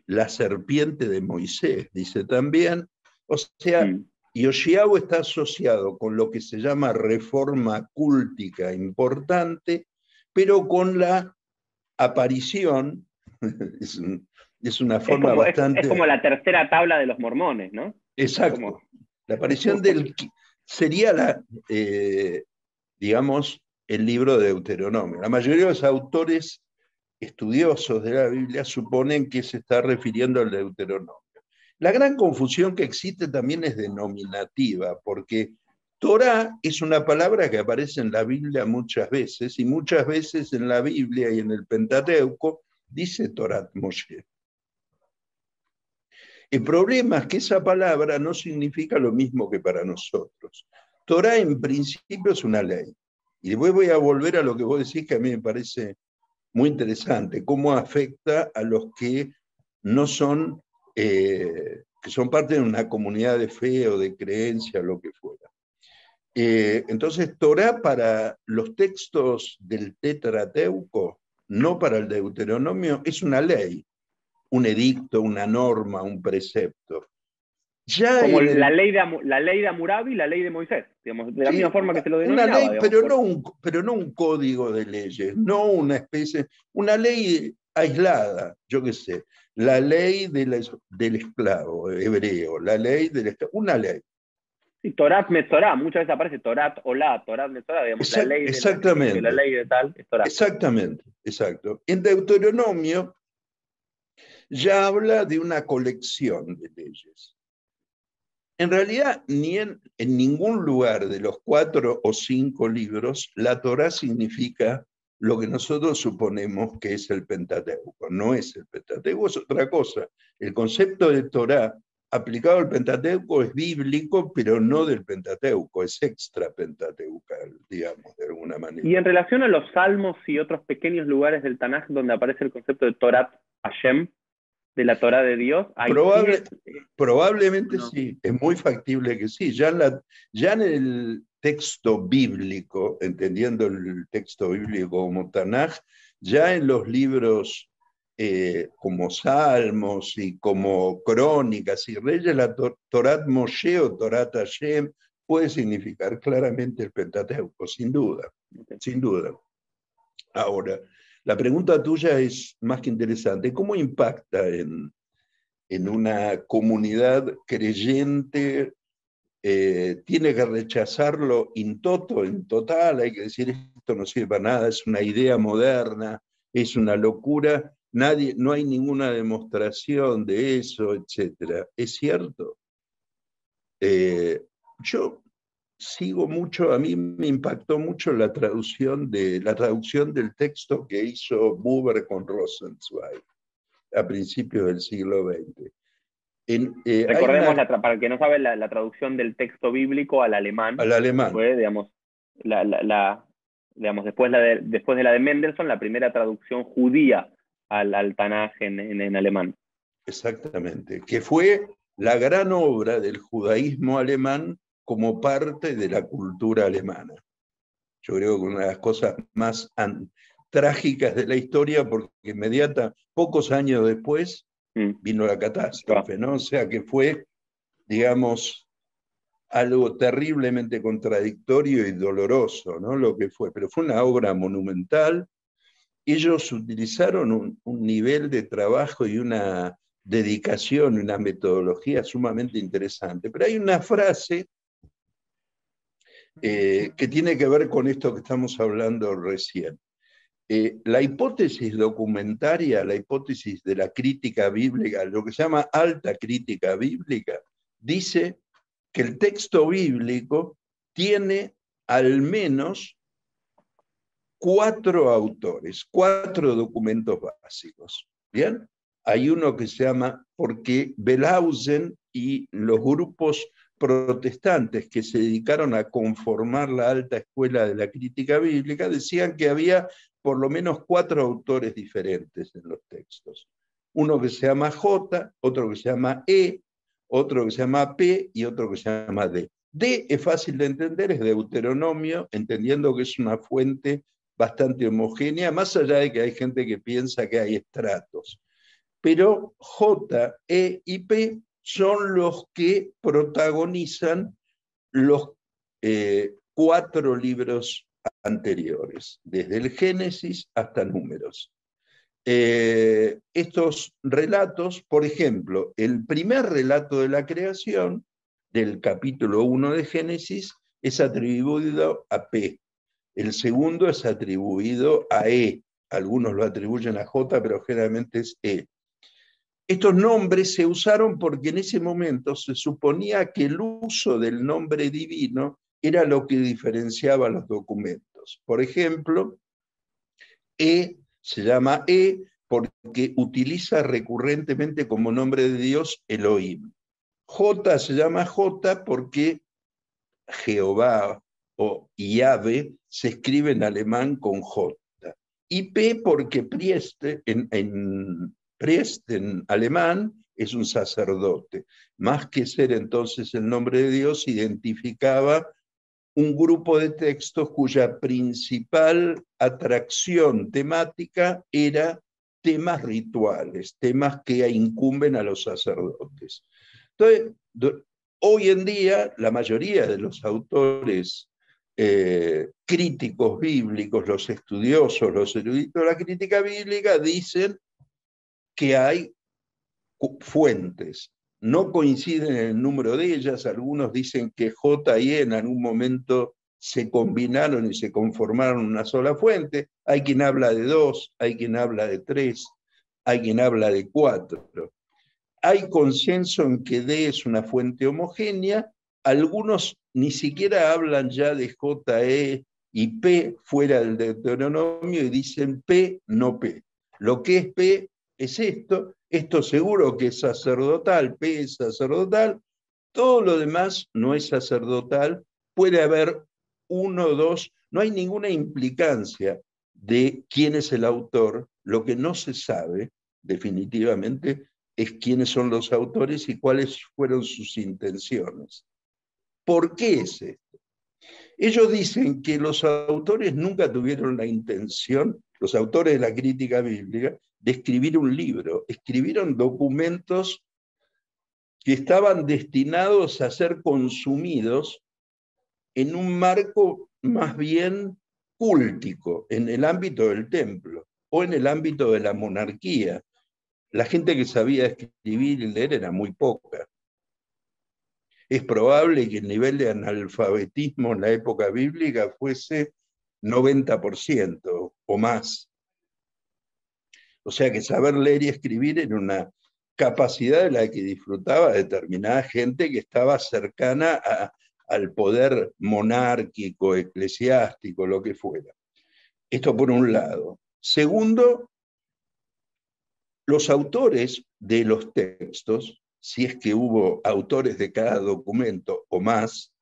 la serpiente de Moisés, dice también. O sea, Yoshiao está asociado con lo que se llama reforma cúltica importante, pero con la aparición, es una forma bastante... Es como la tercera tabla de los mormones, ¿no? Exacto. Como... La aparición sería digamos, el libro de Deuteronomio. La mayoría de los autores estudiosos de la Biblia suponen que se está refiriendo al Deuteronomio. La gran confusión que existe también es denominativa, porque Torah es una palabra que aparece en la Biblia muchas veces, y muchas veces en la Biblia y en el Pentateuco dice Torat Moshe. El problema es que esa palabra no significa lo mismo que para nosotros. Torah en principio es una ley. Y después voy a volver a lo que vos decís, que a mí me parece muy interesante, cómo afecta a los que no son, que son parte de una comunidad de fe o de creencia, lo que fuera. Entonces, Torah para los textos del Tetrateuco, no para el Deuteronomio, es una ley, un edicto, una norma, un precepto. Ya como en la ley de Hammurabi y la ley de Moisés, digamos, de la misma forma que se lo una denominaba. ley, Digamos, pero no un código de leyes, no una especie, una ley aislada, yo qué sé, la ley del esclavo hebreo, la ley del esclavo, una ley. Sí, Torat Metzorah, muchas veces aparece Torat Olá, Torat Metzorah, digamos, la ley del sacrificio, la ley de tal, es Torah. Exactamente, exacto. En Deuteronomio ya habla de una colección de leyes. En realidad, ni en ningún lugar de los 4 o 5 libros, la Torá significa lo que nosotros suponemos que es el Pentateuco. No es el Pentateuco, es otra cosa. El concepto de Torá aplicado al Pentateuco es bíblico, pero no del Pentateuco, es extra pentateucal, digamos, de alguna manera. Y en relación a los salmos y otros pequeños lugares del Tanaj donde aparece el concepto de Torat Hashem, de la Torá de Dios, ahí probablemente no. Sí, es muy factible que sí. Ya en el texto bíblico, entendiendo el texto bíblico como Tanaj, ya en los libros como Salmos y como Crónicas y Reyes, la Torat Moshe o Torat Hashem puede significar claramente el Pentateuco, sin duda, sin duda. Ahora, la pregunta tuya es más que interesante. ¿Cómo impacta en una comunidad creyente? Tiene que rechazarlo in toto, en total, hay que decir esto no sirve para nada, es una idea moderna, es una locura, no hay ninguna demostración de eso, etc. ¿Es cierto? Yo sigo mucho, a mí me impactó mucho la traducción del texto que hizo Buber con Rosenzweig a principios del siglo XX. Recordemos, para el que no sabe, la traducción del texto bíblico al alemán. Fue, digamos, digamos después de la de Mendelssohn, la primera traducción judía al Tanaj en alemán. Exactamente, que fue la gran obra del judaísmo alemán como parte de la cultura alemana. Yo creo que una de las cosas más trágicas de la historia, porque pocos años después, vino la catástrofe, ¿no? O sea que fue, digamos, algo terriblemente contradictorio y doloroso, ¿no? Lo que fue, pero fue una obra monumental. Ellos utilizaron un nivel de trabajo y una dedicación, una metodología sumamente interesante. Pero hay una frase que tiene que ver con esto que estamos hablando recién. La hipótesis documentaria, la hipótesis de la crítica bíblica, lo que se llama alta crítica bíblica, dice que el texto bíblico tiene al menos 4 autores, 4 documentos básicos. ¿Bien? Hay uno que se llama, porque Wellhausen y los grupos protestantes que se dedicaron a conformar la alta escuela de la crítica bíblica decían que había por lo menos 4 autores diferentes en los textos. Uno que se llama J, otro que se llama E, otro que se llama P y otro que se llama D. D es fácil de entender, es Deuteronomio, entendiendo que es una fuente bastante homogénea, más allá de que hay gente que piensa que hay estratos. Pero J, E y P son los que protagonizan los 4 libros anteriores, desde el Génesis hasta Números. Estos relatos, por ejemplo, el primer relato de la creación, del capítulo 1 de Génesis, es atribuido a P. El segundo es atribuido a E. Algunos lo atribuyen a J, pero generalmente es E. Estos nombres se usaron porque en ese momento se suponía que el uso del nombre divino era lo que diferenciaba los documentos. Por ejemplo, E se llama E porque utiliza recurrentemente como nombre de Dios Elohim. J se llama J porque Jehová o Yahvé se escribe en alemán con J. Y P porque Prieste en alemán es un sacerdote. Más que ser entonces el nombre de Dios, identificaba un grupo de textos cuya principal atracción temática era temas rituales, temas que incumben a los sacerdotes. Entonces, hoy en día, la mayoría de los autores críticos bíblicos, los estudiosos, los eruditos de la crítica bíblica, dicen que hay fuentes. No coinciden en el número de ellas, algunos dicen que J y E en algún momento se combinaron y se conformaron una sola fuente. Hay quien habla de 2, hay quien habla de 3, hay quien habla de 4. Hay consenso en que D es una fuente homogénea, algunos ni siquiera hablan ya de J, E y P fuera del Deuteronomio y dicen P, no P. Lo que es P es esto seguro que es sacerdotal, P es sacerdotal, todo lo demás no es sacerdotal, puede haber 1 o 2, no hay ninguna implicancia de quién es el autor, lo que no se sabe definitivamente es quiénes son los autores y cuáles fueron sus intenciones. ¿Por qué es esto? Ellos dicen que los autores nunca tuvieron la intención, los autores de la crítica bíblica, de escribir un libro. Escribieron documentos que estaban destinados a ser consumidos en un marco más bien cúltico, en el ámbito del templo o en el ámbito de la monarquía. La gente que sabía escribir y leer era muy poca. Es probable que el nivel de analfabetismo en la época bíblica fuese 90% o más. O sea que saber leer y escribir era una capacidad de la que disfrutaba determinada gente que estaba cercana al poder monárquico, eclesiástico, lo que fuera. Esto por un lado. Segundo, los autores de los textos, si es que hubo autores de cada documento o más,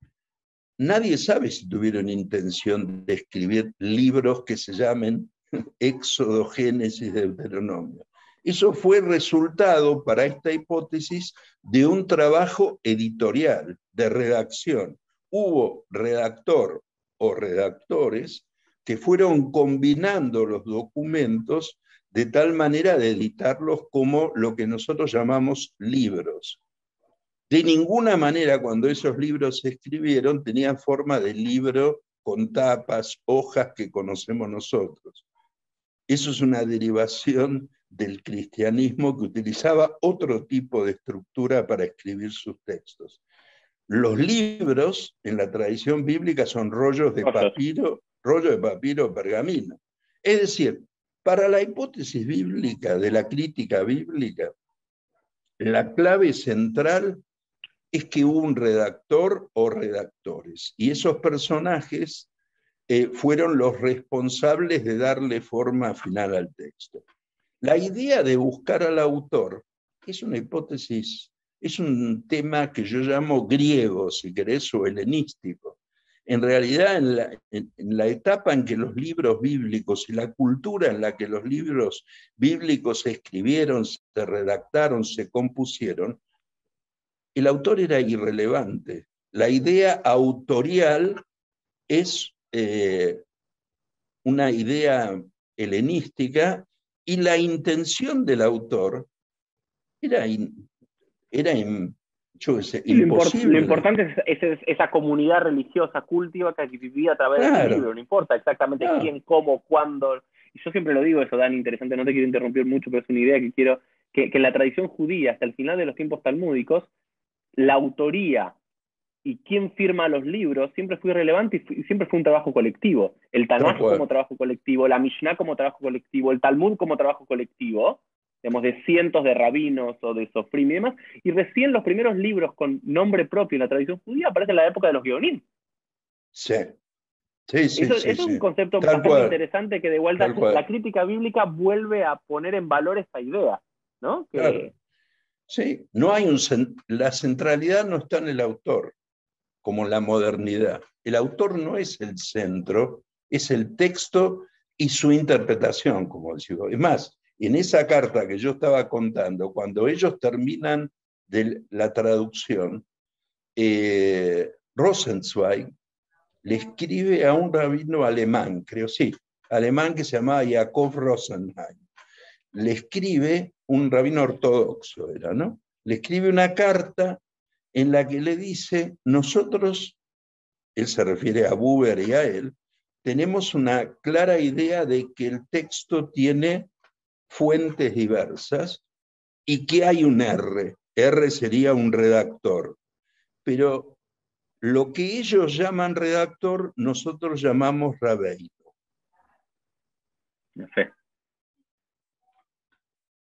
nadie sabe si tuvieron intención de escribir libros que se llamen Éxodo, Génesis, Deuteronomio. Eso fue resultado para esta hipótesis de un trabajo editorial, de redacción. Hubo redactor o redactores que fueron combinando los documentos de tal manera de editarlos como lo que nosotros llamamos libros. De ninguna manera cuando esos libros se escribieron tenían forma de libro con tapas, hojas que conocemos nosotros. Eso es una derivación del cristianismo que utilizaba otro tipo de estructura para escribir sus textos. Los libros en la tradición bíblica son rollos de papiro o pergamino. Es decir, para la hipótesis bíblica, de la crítica bíblica, la clave central es que hubo un redactor o redactores, y esos personajes fueron los responsables de darle forma final al texto. La idea de buscar al autor es una hipótesis, es un tema que yo llamo griego, si querés, o helenístico. En realidad, en la etapa en que los libros bíblicos y la cultura en la que los libros bíblicos se escribieron, se redactaron, se compusieron, el autor era irrelevante. La idea autorial es una idea helenística, y la intención del autor era, yo sé, Y lo imposible. importante es esa comunidad religiosa cultiva que vivía a través de ese Claro, libro. No importa exactamente no, quién, cómo, cuándo. Y yo siempre lo digo eso, Dani, interesante, no te quiero interrumpir mucho, pero es una idea que quiero, que en la tradición judía, hasta el final de los tiempos talmúdicos, la autoría y quién firma los libros siempre fue relevante y siempre fue un trabajo colectivo. El tal Tanaj como cual, trabajo colectivo, la Mishnah como trabajo colectivo, el Talmud como trabajo colectivo, digamos, de cientos de rabinos o de sofrim y demás, y recién los primeros libros con nombre propio en la tradición judía aparecen en la época de los Geonim. sí, sí, sí, Eso sí, es un sí, concepto tal bastante cual, interesante que de vuelta tal la cual, crítica bíblica vuelve a poner en valor esta idea, ¿no? claro. Sí, no hay la centralidad no está en el autor, como la modernidad. El autor no es el centro, es el texto y su interpretación, como decimos. Es más, en esa carta que yo estaba contando, cuando ellos terminan de la traducción, Rosenzweig le escribe a un rabino alemán, creo, sí, alemán, que se llamaba Jakob Rosenheim. Le escribe, un rabino ortodoxo era, ¿no? Le escribe una carta en la que le dice: nosotros, él se refiere a Buber y a él, tenemos una clara idea de que el texto tiene fuentes diversas y que hay un R. R sería un redactor. Pero lo que ellos llaman redactor, nosotros llamamos rabeino. No sé.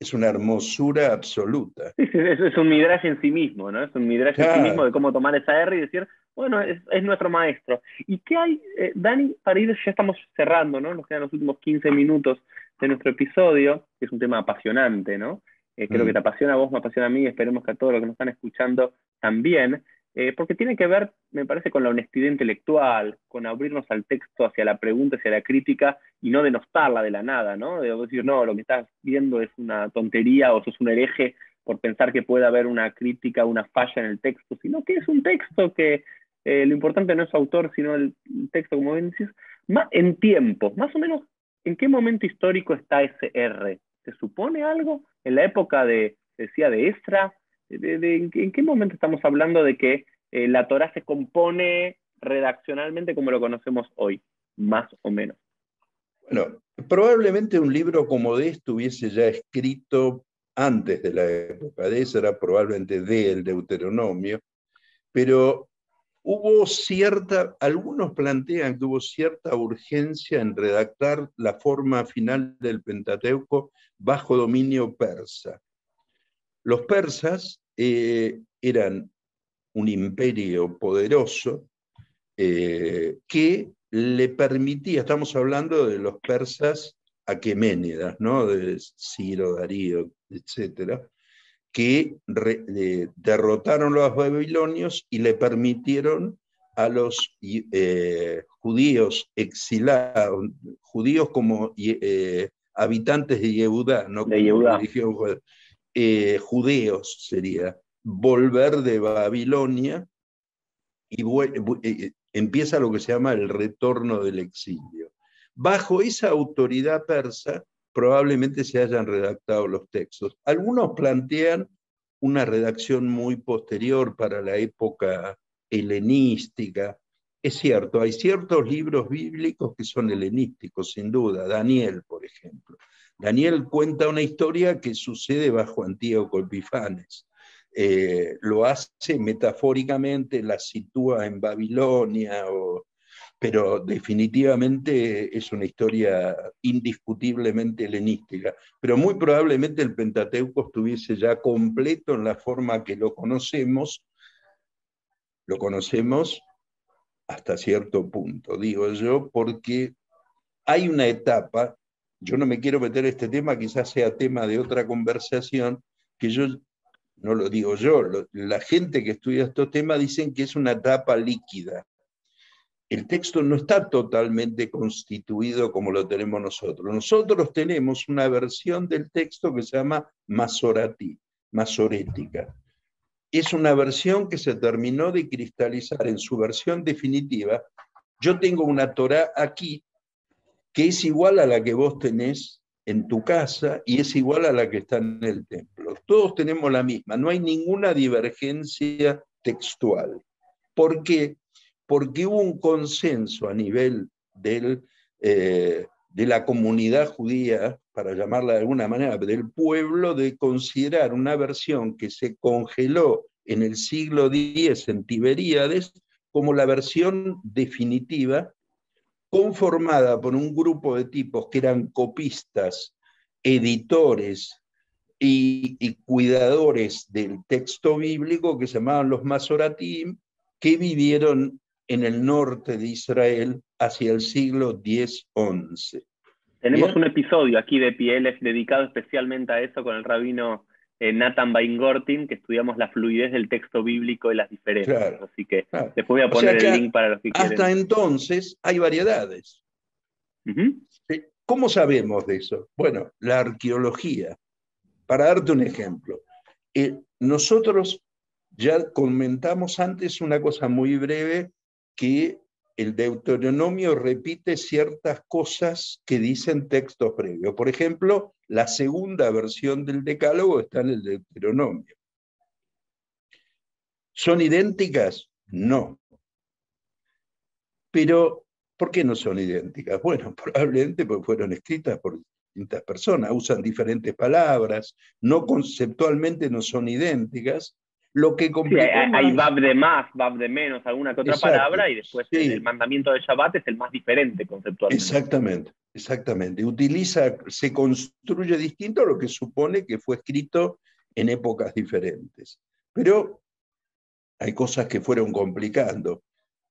Es una hermosura absoluta. Sí, sí, es un midrash en sí mismo, ¿no? Es un midrash en sí mismo Claro. de cómo tomar esa R y decir, bueno, es nuestro maestro. ¿Y qué hay, Dani, para ir, ya estamos cerrando, ¿no? Nos quedan los últimos 15 minutos de nuestro episodio, que es un tema apasionante, ¿no? Creo que te Mm. apasiona a vos, me apasiona a mí, esperemos que a todos los que nos están escuchando también, porque tiene que ver, me parece, con la honestidad intelectual, con abrirnos al texto, hacia la pregunta, hacia la crítica, y no denostarla de la nada, ¿no? De decir, no, lo que estás viendo es una tontería o sos un hereje por pensar que puede haber una crítica, una falla en el texto, sino que es un texto que lo importante no es su autor, sino el texto, como bien decís, en tiempo, más o menos, ¿en qué momento histórico está ese R? ¿Se supone algo? ¿En la época decía, de Esdras? ¿En qué momento estamos hablando de que la Torá se compone redaccionalmente como lo conocemos hoy? Más o menos. Bueno, probablemente un libro como de esto hubiese ya escrito antes de la época de Esdras, probablemente del Deuteronomio, pero hubo cierta, algunos plantean que hubo cierta urgencia en redactar la forma final del Pentateuco bajo dominio persa. Los persas eran un imperio poderoso que le permitía, estamos hablando de los persas aqueménidas, ¿no? De Ciro, Darío, etcétera, que derrotaron a los babilonios y le permitieron a los judíos exilados, judíos como habitantes de Yehudá, no De como Yehuda. religión, judeos sería, volver de Babilonia, y empieza lo que se llama el retorno del exilio. Bajo esa autoridad persa, probablemente se hayan redactado los textos. Algunos plantean una redacción muy posterior para la época helenística. Es cierto, hay ciertos libros bíblicos que son helenísticos, sin duda. Daniel, por ejemplo. Daniel cuenta una historia que sucede bajo Antíoco Epifanes. Lo hace metafóricamente, la sitúa en Babilonia, pero definitivamente es una historia indiscutiblemente helenística. Pero muy probablemente el Pentateuco estuviese ya completo en la forma que lo conocemos lo conocemos hasta cierto punto, digo yo, porque hay una etapa, yo no me quiero meter en este tema, quizás sea tema de otra conversación, que yo, no lo digo yo, la gente que estudia estos temas dicen que es una etapa líquida. El texto no está totalmente constituido como lo tenemos nosotros. Nosotros tenemos una versión del texto que se llama masoratí, masorética. Es una versión que se terminó de cristalizar en su versión definitiva. Yo tengo una Torá aquí que es igual a la que vos tenés en tu casa y es igual a la que está en el templo. Todos tenemos la misma, no hay ninguna divergencia textual. ¿Por qué? Porque hubo un consenso a nivel de la comunidad judía, para llamarla de alguna manera, del pueblo, de considerar una versión que se congeló en el siglo X en Tiberíades como la versión definitiva, conformada por un grupo de tipos que eran copistas, editores y cuidadores del texto bíblico, que se llamaban los Masoratim, que vivieron en el norte de Israel hacia el siglo X-XI. Tenemos ¿Bien? un episodio aquí de Pieles dedicado especialmente a eso con el rabino Nathan Baingortin, que estudiamos la fluidez del texto bíblico y las diferencias. Claro, Así que claro. después voy a O sea poner que el link para los que hasta quieren. entonces hay variedades. Uh-huh. ¿Cómo sabemos de eso? Bueno, la arqueología. Para darte un ejemplo, nosotros ya comentamos antes una cosa muy breve, que el Deuteronomio repite ciertas cosas que dicen textos previos. Por ejemplo, la segunda versión del Decálogo está en el Deuteronomio. ¿Son idénticas? No. Pero, ¿por qué no son idénticas? Bueno, probablemente porque fueron escritas por distintas personas, usan diferentes palabras, no conceptualmente no son idénticas. Lo que Sí, complicó hay más, bab de más, bab de menos, alguna que otra exacto, palabra, y después el sí, mandamiento de Shabbat es el más diferente conceptualmente. exactamente, exactamente. Utiliza, se construye distinto a lo que supone que fue escrito en épocas diferentes. Pero hay cosas que fueron complicando.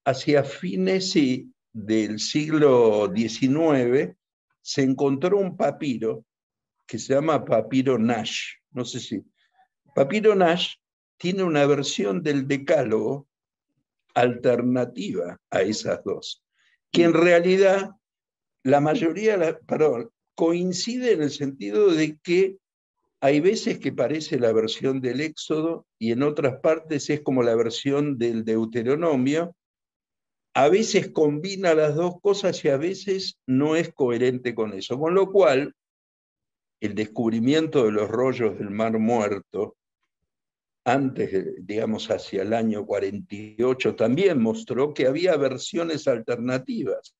Hacia fines sí, del siglo XIX se encontró un papiro que se llama Papiro Nash. No sé si. Papiro Nash tiene una versión del Decálogo alternativa a esas dos, que en realidad la mayoría, perdón, coincide en el sentido de que hay veces que parece la versión del Éxodo y en otras partes es como la versión del Deuteronomio. A veces combina las dos cosas y a veces no es coherente con eso. Con lo cual, el descubrimiento de los rollos del Mar Muerto, antes, digamos, hacia el año 48, también mostró que había versiones alternativas.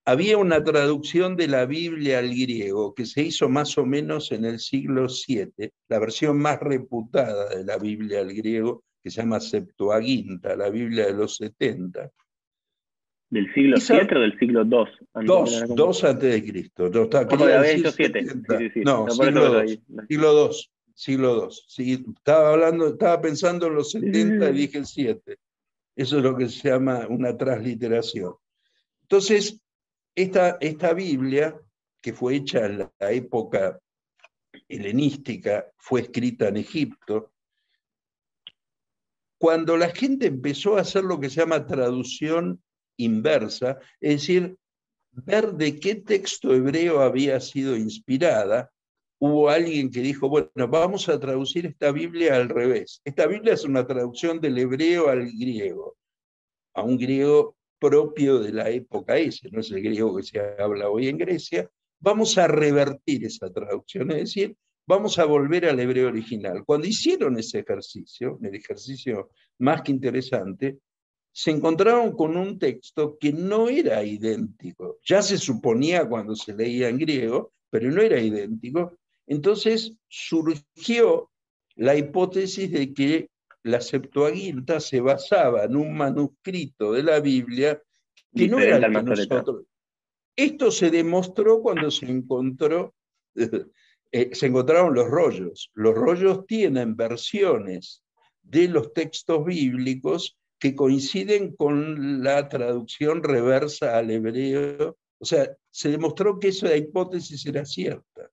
Había una traducción de la Biblia al griego que se hizo más o menos en el siglo VII, la versión más reputada de la Biblia al griego, que se llama Septuaginta, la Biblia de los 70. ¿Del siglo Esa, 7 o del siglo 2? Antes de dos antes de Cristo. No, Ojo, quería había decir dicho 7. Sí, 70. sí, sí. No, No, por eso siglo lo II. ahí. Siglo II. Siglo II. Sí, estaba pensando en los 70 y dije el 7. Eso es lo que se llama una transliteración. Entonces, esta Biblia, que fue hecha en la época helenística, fue escrita en Egipto. Cuando la gente empezó a hacer lo que se llama traducción inversa, es decir, ver de qué texto hebreo había sido inspirada, hubo alguien que dijo, bueno, vamos a traducir esta Biblia al revés. Esta Biblia es una traducción del hebreo al griego, a un griego propio de la época esa, no es el griego que se habla hoy en Grecia. Vamos a revertir esa traducción, es decir, vamos a volver al hebreo original. Cuando hicieron ese ejercicio, el ejercicio más que interesante, se encontraron con un texto que no era idéntico. Ya se suponía cuando se leía en griego, pero no era idéntico. Entonces surgió la hipótesis de que la Septuaginta se basaba en un manuscrito de la Biblia que no era Diferente el al que Masoreta. nosotros. Esto se demostró cuando se encontraron los rollos. Los rollos tienen versiones de los textos bíblicos que coinciden con la traducción reversa al hebreo. O sea, se demostró que esa hipótesis era cierta.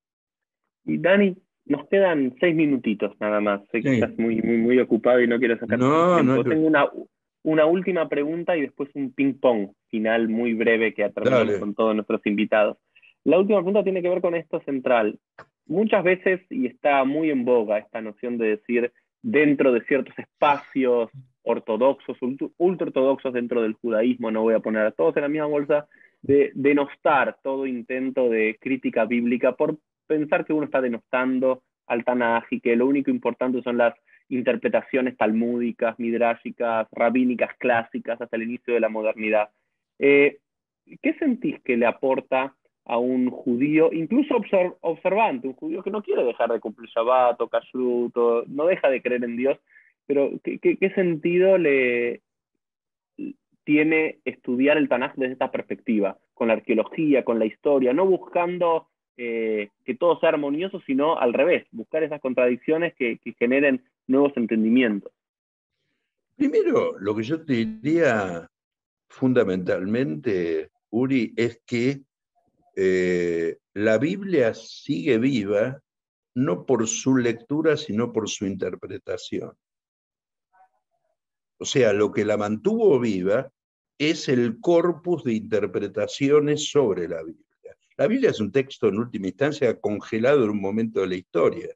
Y Dani, nos quedan 6 minutitos nada más. Sé que estás Sí. muy, muy, muy ocupado y no quiero sacarte más No, no, tiempo. Tengo una última pregunta y después un ping-pong final muy breve que terminamos dale. con todos nuestros invitados. La última pregunta tiene que ver con esto central. Muchas veces, y está muy en boga esta noción de decir dentro de ciertos espacios ortodoxos, ultra ortodoxos dentro del judaísmo, no voy a poner a todos en la misma bolsa, de denostar todo intento de crítica bíblica por pensar que uno está denostando al Tanaj y que lo único importante son las interpretaciones talmúdicas, midráshicas, rabínicas, clásicas, hasta el inicio de la modernidad. Eh, ¿Qué sentís que le aporta a un judío, incluso observante, un judío que no quiere dejar de cumplir Shabbat o Kashrut, o no deja de creer en Dios, pero qué sentido le tiene estudiar el Tanaj desde esta perspectiva, con la arqueología, con la historia, no buscando que todo sea armonioso, sino al revés, buscar esas contradicciones que generen nuevos entendimientos? Primero, lo que yo te diría fundamentalmente, Uri, es que la Biblia sigue viva no por su lectura, sino por su interpretación. O sea, lo que la mantuvo viva es el corpus de interpretaciones sobre la Biblia. La Biblia es un texto, en última instancia, congelado en un momento de la historia.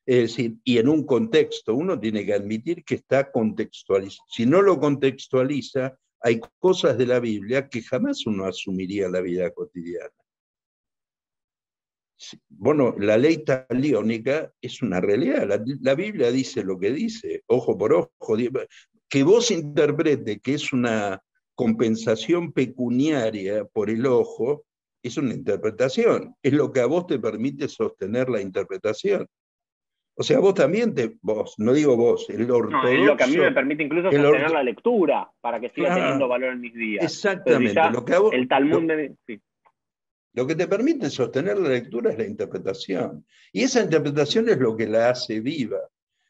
Es decir, y en un contexto, uno tiene que admitir que está contextualizado. Si no lo contextualiza, hay cosas de la Biblia que jamás uno asumiría en la vida cotidiana. Bueno, la ley taliónica es una realidad. La Biblia dice lo que dice, ojo por ojo. Que vos interprete que es una compensación pecuniaria por el ojo, es una interpretación. Es lo que a vos te permite sostener la interpretación. O sea, vos también, vos, no digo vos, el No, es lo que a mí me ortodoxo, permite incluso el sostener orto, la lectura para que siga teniendo claro, valor en mis días. Entonces, si exactamente, ya el Talmud me... Sí. lo que te permite sostener la lectura es la interpretación. Y esa interpretación es lo que la hace viva.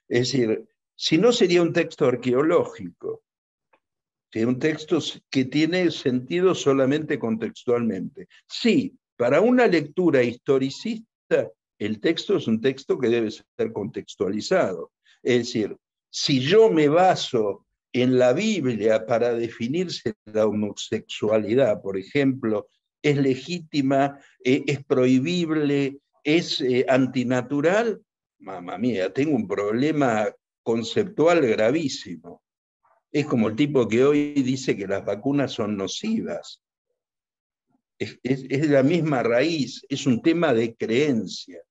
Es decir, si no sería un texto arqueológico, sería un texto que tiene sentido solamente contextualmente. Sí, para una lectura historicista, el texto es un texto que debe ser contextualizado. Es decir, si yo me baso en la Biblia para definirse la homosexualidad, por ejemplo, es legítima, es prohibible, es antinatural, mamá mía, tengo un problema conceptual gravísimo. Es como el tipo que hoy dice que las vacunas son nocivas. Es la misma raíz, es un tema de creencia.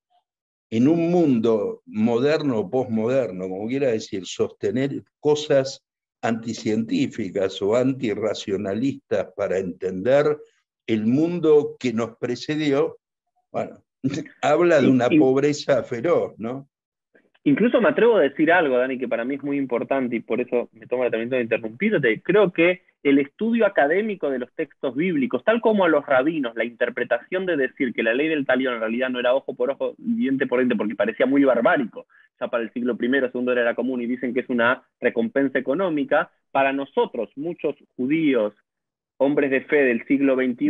En un mundo moderno o posmoderno, como quiera decir, sostener cosas anticientíficas o antirracionalistas para entender el mundo que nos precedió, bueno, habla de una pobreza feroz, ¿no? Incluso me atrevo a decir algo, Dani, que para mí es muy importante y por eso me tomo el tratamiento de interrumpirte. Creo que el estudio académico de los textos bíblicos, tal como a los rabinos, la interpretación de decir que la ley del talión en realidad no era ojo por ojo, diente por diente, porque parecía muy barbárico, ya para el siglo I, segundo era común y dicen que es una recompensa económica, para nosotros, muchos judíos, hombres de fe del siglo XXI,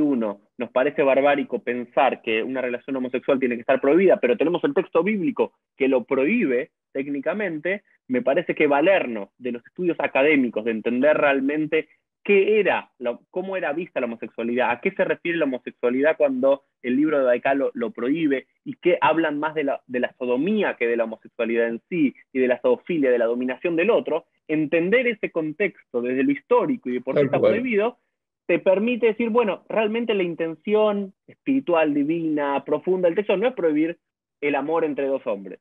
nos parece barbárico pensar que una relación homosexual tiene que estar prohibida, pero tenemos el texto bíblico que lo prohíbe técnicamente, me parece que valernos de los estudios académicos, de entender realmente qué era, cómo era vista la homosexualidad, a qué se refiere la homosexualidad cuando el libro de Baikal lo prohíbe y qué hablan más de la sodomía que de la homosexualidad en sí y de la zoofilia, de la dominación del otro, entender ese contexto desde lo histórico y de por qué Tal está cual. prohibido, te permite decir, bueno, realmente la intención espiritual, divina, profunda del texto no es prohibir el amor entre dos hombres.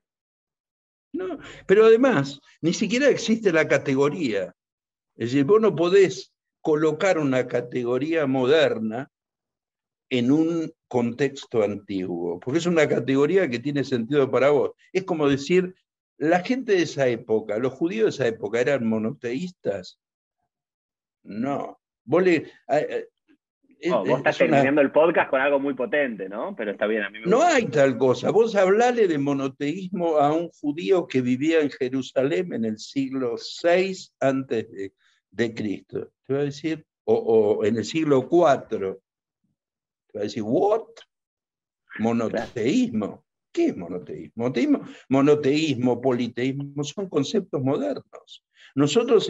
No, pero además, ni siquiera existe la categoría. Es decir, vos no podés colocar una categoría moderna en un contexto antiguo, porque es una categoría que tiene sentido para vos. Es como decir, la gente de esa época, los judíos de esa época, ¿eran monoteístas? No. Oh, vos estás Es una, terminando el podcast con algo muy potente, ¿no? Pero está bien, a mí me no gusta. hay tal cosa. Vos hablale de monoteísmo a un judío que vivía en Jerusalén en el siglo VI antes de Cristo. Te va a decir, o en el siglo IV. Te va a decir, ¿what? Claro. Monoteísmo. ¿Qué es monoteísmo? Monoteísmo, politeísmo, son conceptos modernos. Nosotros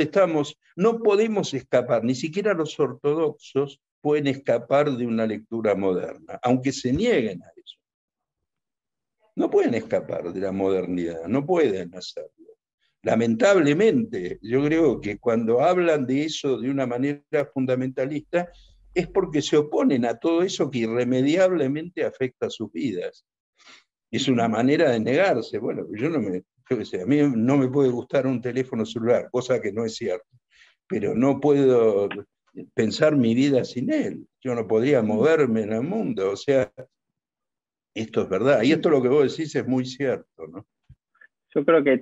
no podemos escapar, ni siquiera los ortodoxos pueden escapar de una lectura moderna, aunque se nieguen a eso. No pueden escapar de la modernidad, no pueden hacerlo. Lamentablemente, yo creo que cuando hablan de eso de una manera fundamentalista, es porque se oponen a todo eso que irremediablemente afecta a sus vidas. Es una manera de negarse. Bueno, yo qué sé, a mí no me puede gustar un teléfono celular, cosa que no es cierto, pero no puedo pensar mi vida sin él. Yo no podría moverme en el mundo. O sea, esto es verdad. Y esto lo que vos decís es muy cierto, ¿no? Yo creo que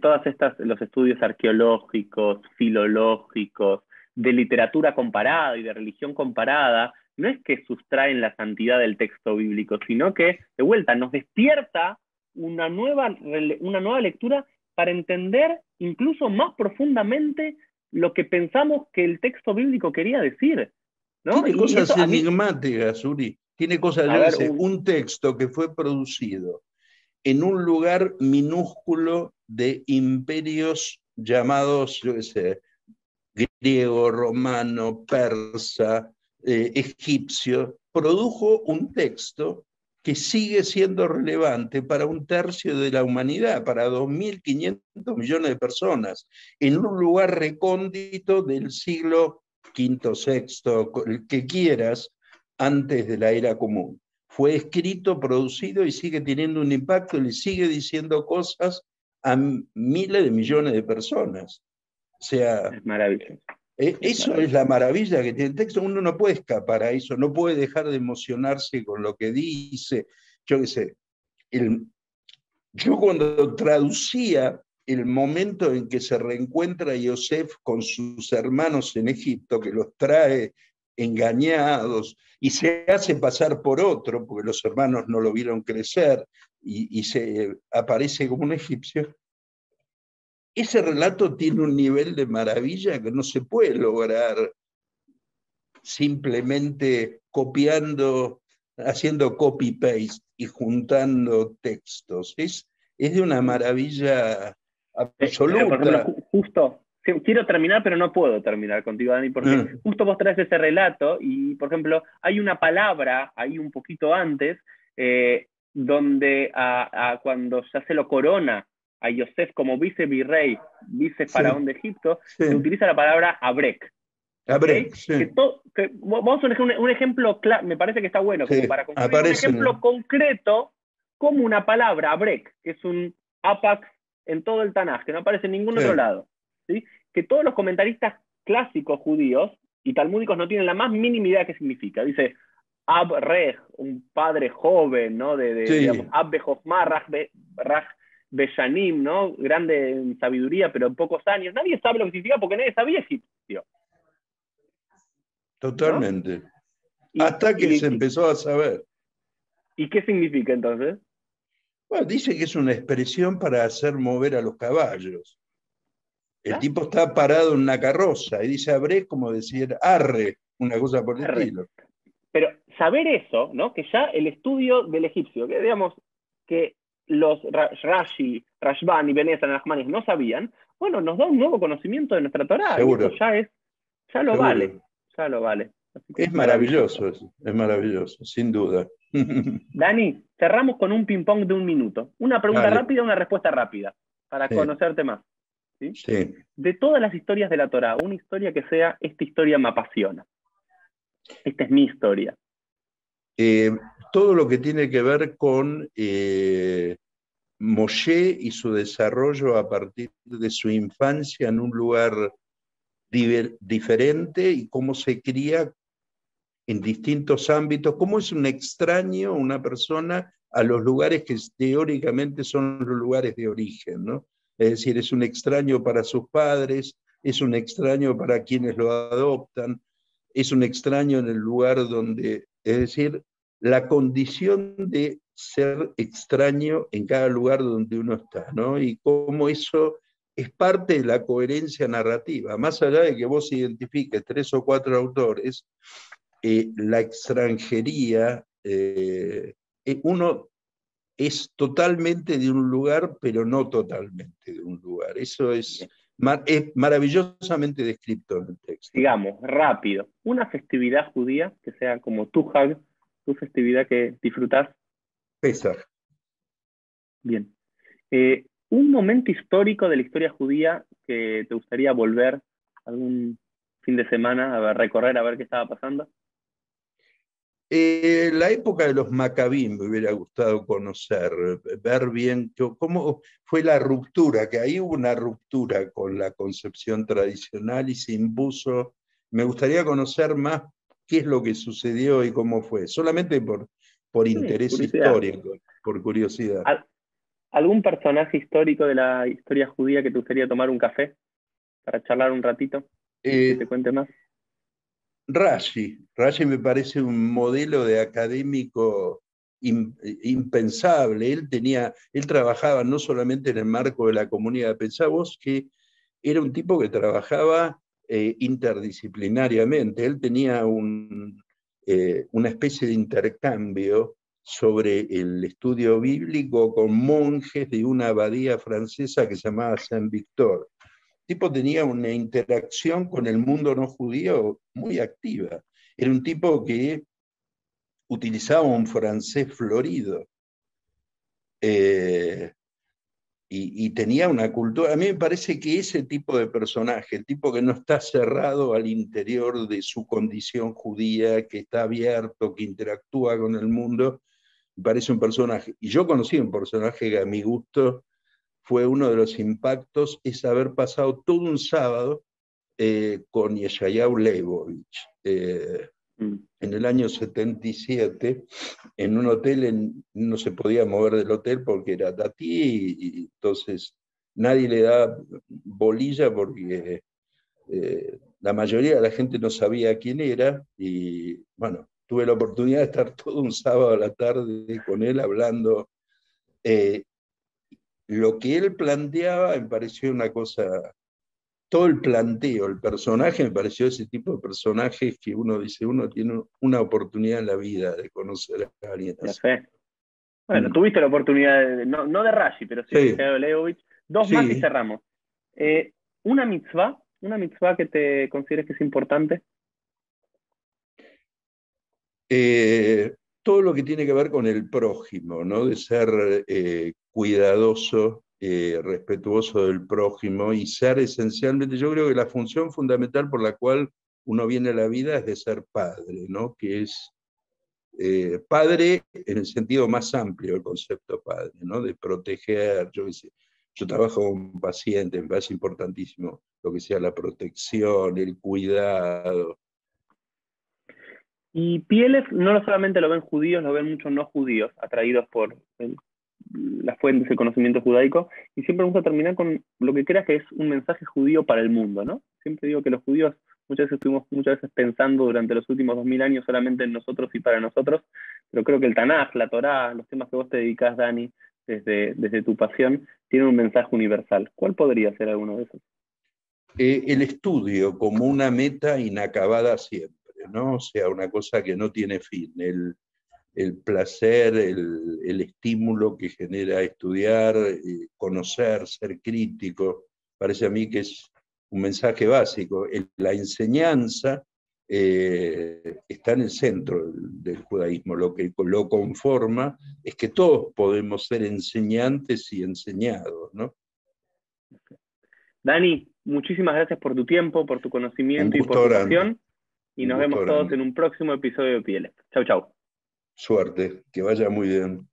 los estudios arqueológicos, filológicos, de literatura comparada y de religión comparada, no es que sustraen la santidad del texto bíblico, sino que, de vuelta, nos despierta una nueva lectura para entender incluso más profundamente lo que pensamos que el texto bíblico quería decir, ¿no? Tiene Y cosas eso a mí, enigmáticas, Uri. Tiene cosas, a yo qué ver, sé, un texto que fue producido en un lugar minúsculo de imperios llamados, yo qué sé, griego, romano, persa, egipcio, produjo un texto que sigue siendo relevante para un tercio de la humanidad, para 2.500 millones de personas, en un lugar recóndito del siglo quinto, sexto, el que quieras, antes de la era común. Fue escrito, producido y sigue teniendo un impacto, le sigue diciendo cosas a miles de millones de personas. O sea, es maravilloso, es eso es maravilloso. la maravilla que tiene el texto. Uno no puede escapar a eso, no puede dejar de emocionarse con lo que dice. Yo qué sé, el, yo cuando traducía el momento en que se reencuentra Yosef con sus hermanos en Egipto, que los trae engañados y se hace pasar por otro, porque los hermanos no lo vieron crecer y se aparece como un egipcio, ese relato tiene un nivel de maravilla que no se puede lograr simplemente copiando, haciendo copy-paste y juntando textos. Es de una maravilla Pero, por ejemplo, absoluta. justo, sí, quiero terminar, pero no puedo terminar contigo, Dani, porque justo vos traes ese relato y, por ejemplo, hay una palabra ahí un poquito antes, donde cuando ya se lo corona a Yosef como vicevirrey, Sí, vicefaraón de Egipto, se sí. utiliza la palabra abrek, ¿ok? Abre, sí, Vamos a un ejemplo, me parece que está bueno, como sí. para construir un ejemplo Aparecen. concreto, como una palabra, abrek, que es un apax en todo el Tanaj, que no aparece en ningún otro Sí, lado, ¿sí? Que todos los comentaristas clásicos judíos y talmúdicos no tienen la más mínima idea de qué significa. Dice, Ab-Rej, un padre joven, ¿no? Digamos, sí, Ab-Bejochma, Raj Beshanim, ¿no? Grande en sabiduría, pero en pocos años. Nadie sabe lo que significa porque nadie sabía egipcio, ¿no? totalmente. ¿Y, Hasta que se y, empezó a saber. y qué significa entonces? Bueno, dice que es una expresión para hacer mover a los caballos. El ¿Claro? tipo está parado en una carroza y dice abre como decir arre, una cosa por el estilo. Pero saber eso, ¿no? Que ya el estudio del egipcio, que digamos que los Rashi, Rashban y Benesan Nachmanis no sabían, bueno, nos da un nuevo conocimiento de nuestra Torah y eso Seguro, ya lo vale, seguro. ya lo vale. Así que Es es maravilloso. maravilloso, es maravilloso, sin duda. Dani, cerramos con un ping-pong de 1 minuto. Una pregunta Dale, rápida, una respuesta rápida, para sí, conocerte más. ¿Sí? sí. De todas las historias de la Torah, una historia que sea, esta historia me apasiona. Esta es mi historia. Eh, Todo lo que tiene que ver con Moshe y su desarrollo a partir de su infancia en un lugar diferente y cómo se cría en distintos ámbitos, cómo es un extraño una persona a los lugares que teóricamente son los lugares de origen, ¿no? Es decir, es un extraño para sus padres, es un extraño para quienes lo adoptan. es un extraño en el lugar donde, es decir, la condición de ser extraño en cada lugar donde uno está, ¿no? Y cómo eso es parte de la coherencia narrativa. Más allá de que vos identifiques 3 o 4 autores, la extranjería, uno es totalmente de un lugar, pero no totalmente de un lugar. Eso es maravillosamente descrito en el texto. Sigamos, rápido. Una festividad judía que sea como tu Hag, tu festividad que disfrutás. Pesaj. Bien. Un momento histórico de la historia judía que te gustaría volver algún fin de semana a ver, recorrer a ver qué estaba pasando. La época de los Macabim me hubiera gustado conocer, ver bien cómo fue la ruptura, que ahí hubo una ruptura con la concepción tradicional y se impuso. Me gustaría conocer más qué es lo que sucedió y cómo fue, solamente por Sí, interés curiosidad. histórico, por curiosidad. ¿Algún personaje histórico de la historia judía que te gustaría tomar un café para charlar un ratito y que te Eh, cuente más? Rashi me parece un modelo de académico impensable. Él trabajaba no solamente en el marco de la comunidad, pensá vos que era un tipo que trabajaba interdisciplinariamente. Él tenía una especie de intercambio sobre el estudio bíblico con monjes de una abadía francesa que se llamaba Saint-Victor. Tipo tenía una interacción con el mundo no judío muy activa. Era un tipo que utilizaba un francés florido y tenía una cultura. A mí me parece que ese tipo de personaje, el tipo que no está cerrado al interior de su condición judía, que está abierto, que interactúa con el mundo, me parece un personaje. Y yo conocí un personaje que a mi gusto fue uno de los impactos, es haber pasado todo un sábado con Yeshayahu Leibovich en el año 77, en un hotel, no se podía mover del hotel porque era datí, y entonces nadie le daba bolilla porque la mayoría de la gente no sabía quién era, y bueno, tuve la oportunidad de estar todo un sábado a la tarde con él hablando. Eh, lo que él planteaba me pareció una cosa, todo el planteo, el personaje, me pareció ese tipo de personajes que uno dice, uno tiene una oportunidad en la vida de conocer a alguien Ya así. sé. Bueno, tuviste la oportunidad, no de Rashi, pero sí de Sí, Yeshayahu Leibovich. Dos más y sí. cerramos. Una mitzvah que te consideres que es importante. Eh, Todo lo que tiene que ver con el prójimo, ¿no? De ser cuidadoso, respetuoso del prójimo y ser esencialmente, yo creo que la función fundamental por la cual uno viene a la vida es de ser padre, ¿no? Que es padre en el sentido más amplio del concepto padre, ¿no? De proteger, yo trabajo con pacientes, me parece importantísimo lo que sea la protección, el cuidado. Y Pieles no solamente lo ven judíos, lo ven muchos no judíos, atraídos por las fuentes del conocimiento judaico. Y siempre me gusta terminar con lo que creas que es un mensaje judío para el mundo, ¿no? Siempre digo que los judíos muchas veces estuvimos muchas veces pensando durante los últimos 2000 años solamente en nosotros y para nosotros, pero creo que el Tanaj, la Torá, los temas que vos te dedicás, Dani, desde tu pasión, tienen un mensaje universal. ¿Cuál podría ser alguno de esos? El estudio como una meta inacabada siempre, ¿no? O sea, una cosa que no tiene fin. El placer, el estímulo que genera estudiar, conocer, ser crítico, parece a mí que es un mensaje básico. La enseñanza está en el centro del judaísmo. Lo que lo conforma es que todos podemos ser enseñantes y enseñados, ¿no? Dani, muchísimas gracias por tu tiempo, por tu Un conocimiento y por gusto tu grande, pasión. Y un nos gusto vemos todos grande. en un próximo episodio de Pieles. Chau, chau. Suerte, que vaya muy bien.